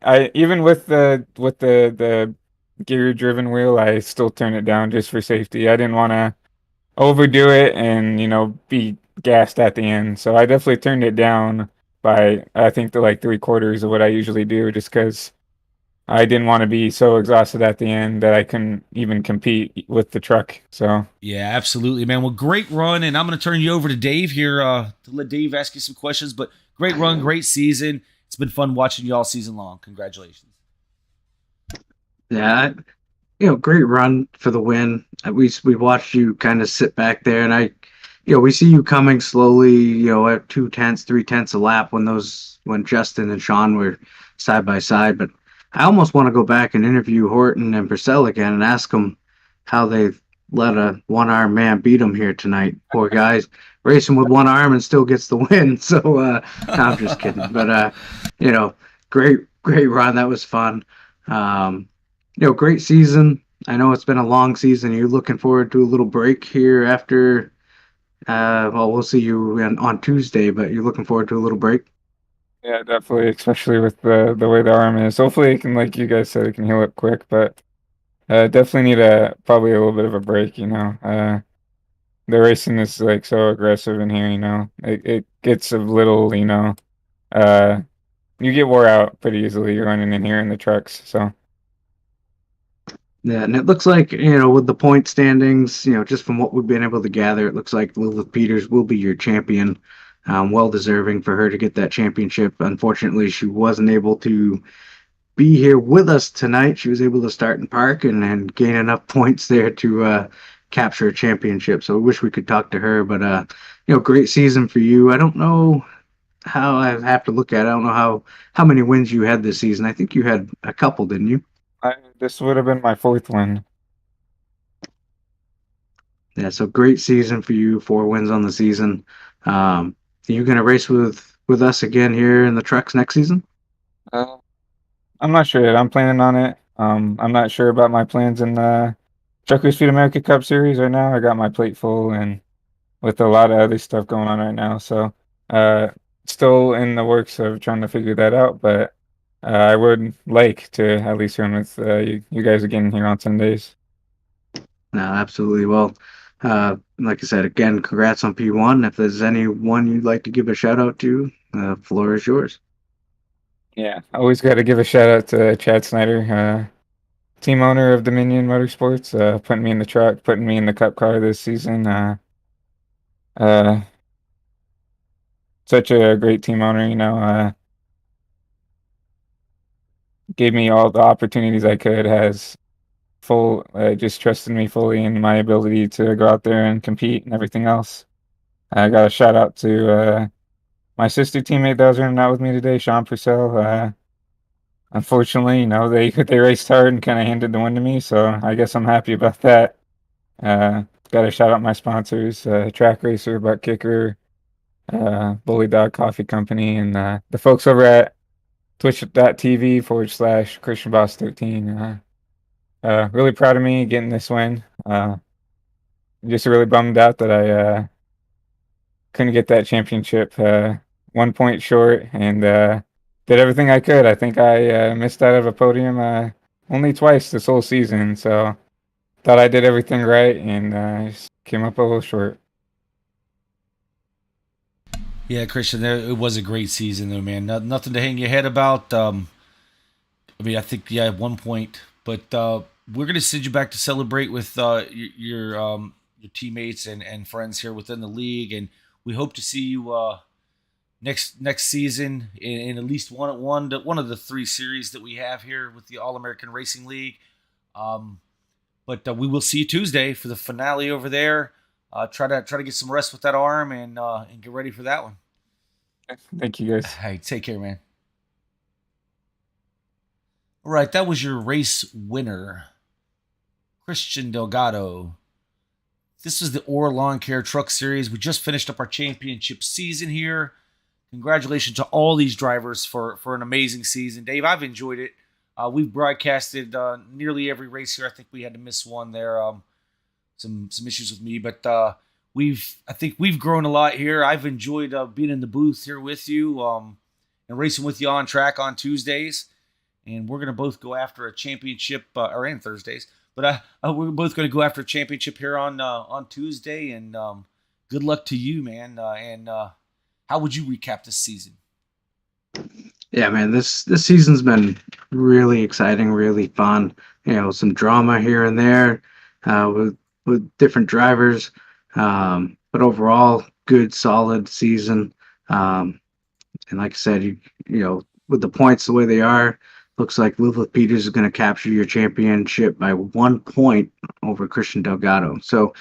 I even with the gear driven wheel, I still turn it down just for safety. I didn't want to overdo it and be gassed at the end, so I definitely turned it down by I think to like 3/4 of what I usually do, just because I didn't want to be so exhausted at the end that I couldn't even compete with the truck. So yeah, absolutely, man. Well, great run, and I'm going to turn you over to Dave here to let Dave ask you some questions. But great run, great season. It's been fun watching you all season long. Congratulations. Yeah, great run for the win. We watched you kind of sit back there, and we see you coming slowly, at 2/10, 3/10 a lap when Justin and Sean were side by side. But I almost want to go back and interview Horton and Purcell again and ask them how they let a one-armed man beat them here tonight. Poor guys racing with one arm and still gets the win. So no, I'm just kidding. But great run. That was fun. Great season. I know it's been a long season. You're looking forward to a little break here after. Well, we'll see you on Tuesday, but you're looking forward to a little break. yeah, definitely, especially with the way the arm is. Hopefully, it can, like you guys said, it can heal up quick. But definitely need probably a little bit of a break. The racing is like so aggressive in here. It gets a little. You get wore out pretty easily running in here in the trucks. So. Yeah, and it looks like, with the point standings, just from what we've been able to gather, it looks like Lilith Peters will be your champion. Well deserving for her to get that championship. Unfortunately, she wasn't able to be here with us tonight. She was able to start in park and gain enough points there to capture a championship. So I wish we could talk to her, but great season for you. I don't know how I have to look at it. I don't know how many wins you had this season. I think you had a couple, didn't you? This would have been my 4th win. Yeah, so great season for you. 4 wins on the season. Are you going to race with us again here in the trucks next season? I'm not sure yet. I'm planning on it. I'm not sure about my plans in the Truckers Speed America Cup Series right now. I got my plate full and with a lot of other stuff going on right now. So still in the works of trying to figure that out, but I would like to at least run with you guys again here on Sundays. No, absolutely. Well, like I said, again, congrats on P1. If there's anyone you'd like to give a shout out to, the floor is yours. Yeah, always got to give a shout out to Chad Snyder, team owner of Dominion Motorsports, putting me in the truck, putting me in the Cup car this season. Such a great team owner, gave me all the opportunities I could, has just trusted me fully in my ability to go out there and compete and everything else. I got a shout out to my sister teammate that was running out with me today, Sean Purcell. Unfortunately, they raced hard and kind of handed the win to me, so I guess I'm happy about that. Got to shout out my sponsors, Track Racer, Butt Kicker, Bully Dog Coffee Company, and the folks over at twitch.tv/Christian Boss 13. Really proud of me getting this win. Just really bummed out that I couldn't get that championship. 1 point short, and did everything I could. I think I missed out of a podium only twice this whole season, so thought I did everything right, and just came up a little short. Yeah, Christian, it was a great season, though, man. Nothing to hang your head about. I think, 1 point, but we're going to send you back to celebrate with your teammates and friends here within the league, and we hope to see you next season in at least one of the 3 series that we have here with the All American Racing League. But we will see you Tuesday for the finale over there. Try to get some rest with that arm and get ready for that one. Thank you, guys. Hey, take care, man. All right, that was your race winner, Christian Delgado. This is the AARL Lawn Care Truck Series. We just finished up our championship season here. Congratulations to all these drivers for an amazing season. Dave, I've enjoyed it. We've broadcasted nearly every race here. I think we had to miss one there. Some issues with me, but I think we've grown a lot here. I've enjoyed being in the booth here with you and racing with you on track on Tuesdays. And we're going to both go after a championship, or on Thursdays. But we're both going to go after a championship here on Tuesday. And good luck to you, man. And how would you recap this season? Yeah, man, this season's been really exciting, really fun. Some drama here and there with different drivers, but overall, good, solid season. And like I said, you with the points the way they are, looks like Lilith Peters is going to capture your championship by 1 point over Christian Delgado. So,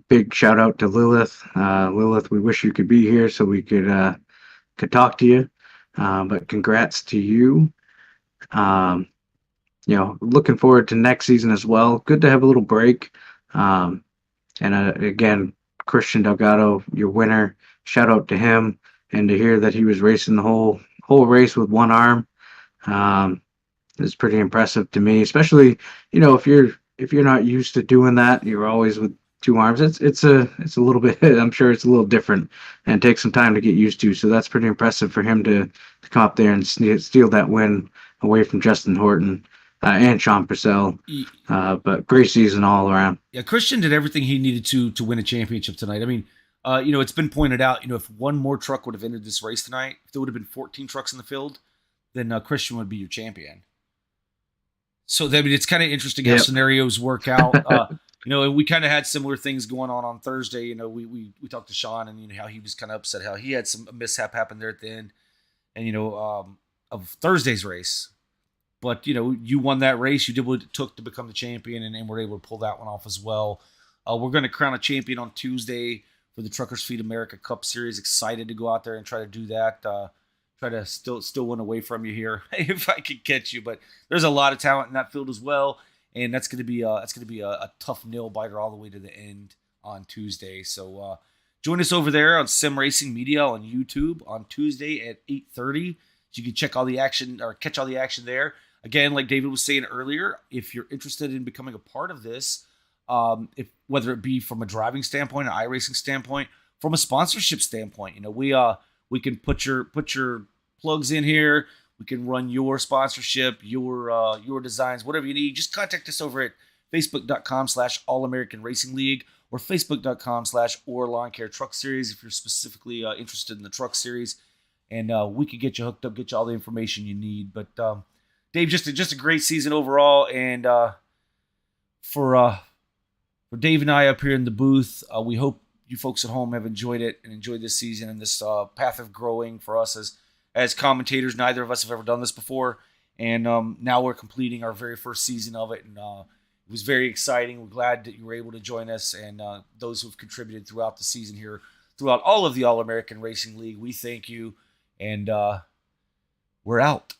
big shout out to Lilith. Lilith, we wish you could be here so we could talk to you. But congrats to you. Looking forward to next season as well. Good to have a little break. And again, Christian Delgado, your winner. Shout out to him, and to hear that he was racing the whole race with one arm. Is pretty impressive to me, especially if you're not used to doing that. You're always with 2 arms. It's a little bit. I'm sure it's a little different and takes some time to get used to. So that's pretty impressive for him to come up there and steal that win away from Justin Horton and Sean Purcell. But great season all around. Yeah, Christian did everything he needed to win a championship tonight. I mean, it's been pointed out. If one more truck would have entered this race tonight, if there would have been 14 trucks in the field, then Christian would be your champion. So I mean, it's kind of interesting how scenarios work out. And we kind of had similar things going on Thursday. We talked to Sean, and how he was kind of upset how he had some mishap happen there at the end, and of Thursday's race. But you won that race. You did what it took to become the champion, and were able to pull that one off as well. We're going to crown a champion on Tuesday for the Truckers Feed America Cup Series. Excited to go out there and try to do that. Try to still win away from you here if I could catch you. But there's a lot of talent in that field as well, and that's going to be a tough nail biter all the way to the end on Tuesday. So join us over there on Sim Racing Media on YouTube on Tuesday at 8:30. So you can check all the action or catch all the action there. Again, like David was saying earlier, if you're interested in becoming a part of this, whether it be from a driving standpoint, an iRacing standpoint, from a sponsorship standpoint, we can put your plugs in here. We can run your sponsorship, your designs, whatever you need. Just contact us over at facebook.com/All American Racing League or facebook.com/AARL Lawn Care Truck Series if you're specifically interested in the truck series. And we could get you hooked up, get you all the information you need. But Dave, just a great season overall. And for Dave and I up here in the booth, we hope you folks at home have enjoyed it and enjoyed this season and this path of growing for us as commentators. Neither of us have ever done this before, and now we're completing our very first season of it, and it was very exciting. We're glad that you were able to join us, and those who have contributed throughout the season here, throughout all of the All-American Racing League, we thank you, and we're out.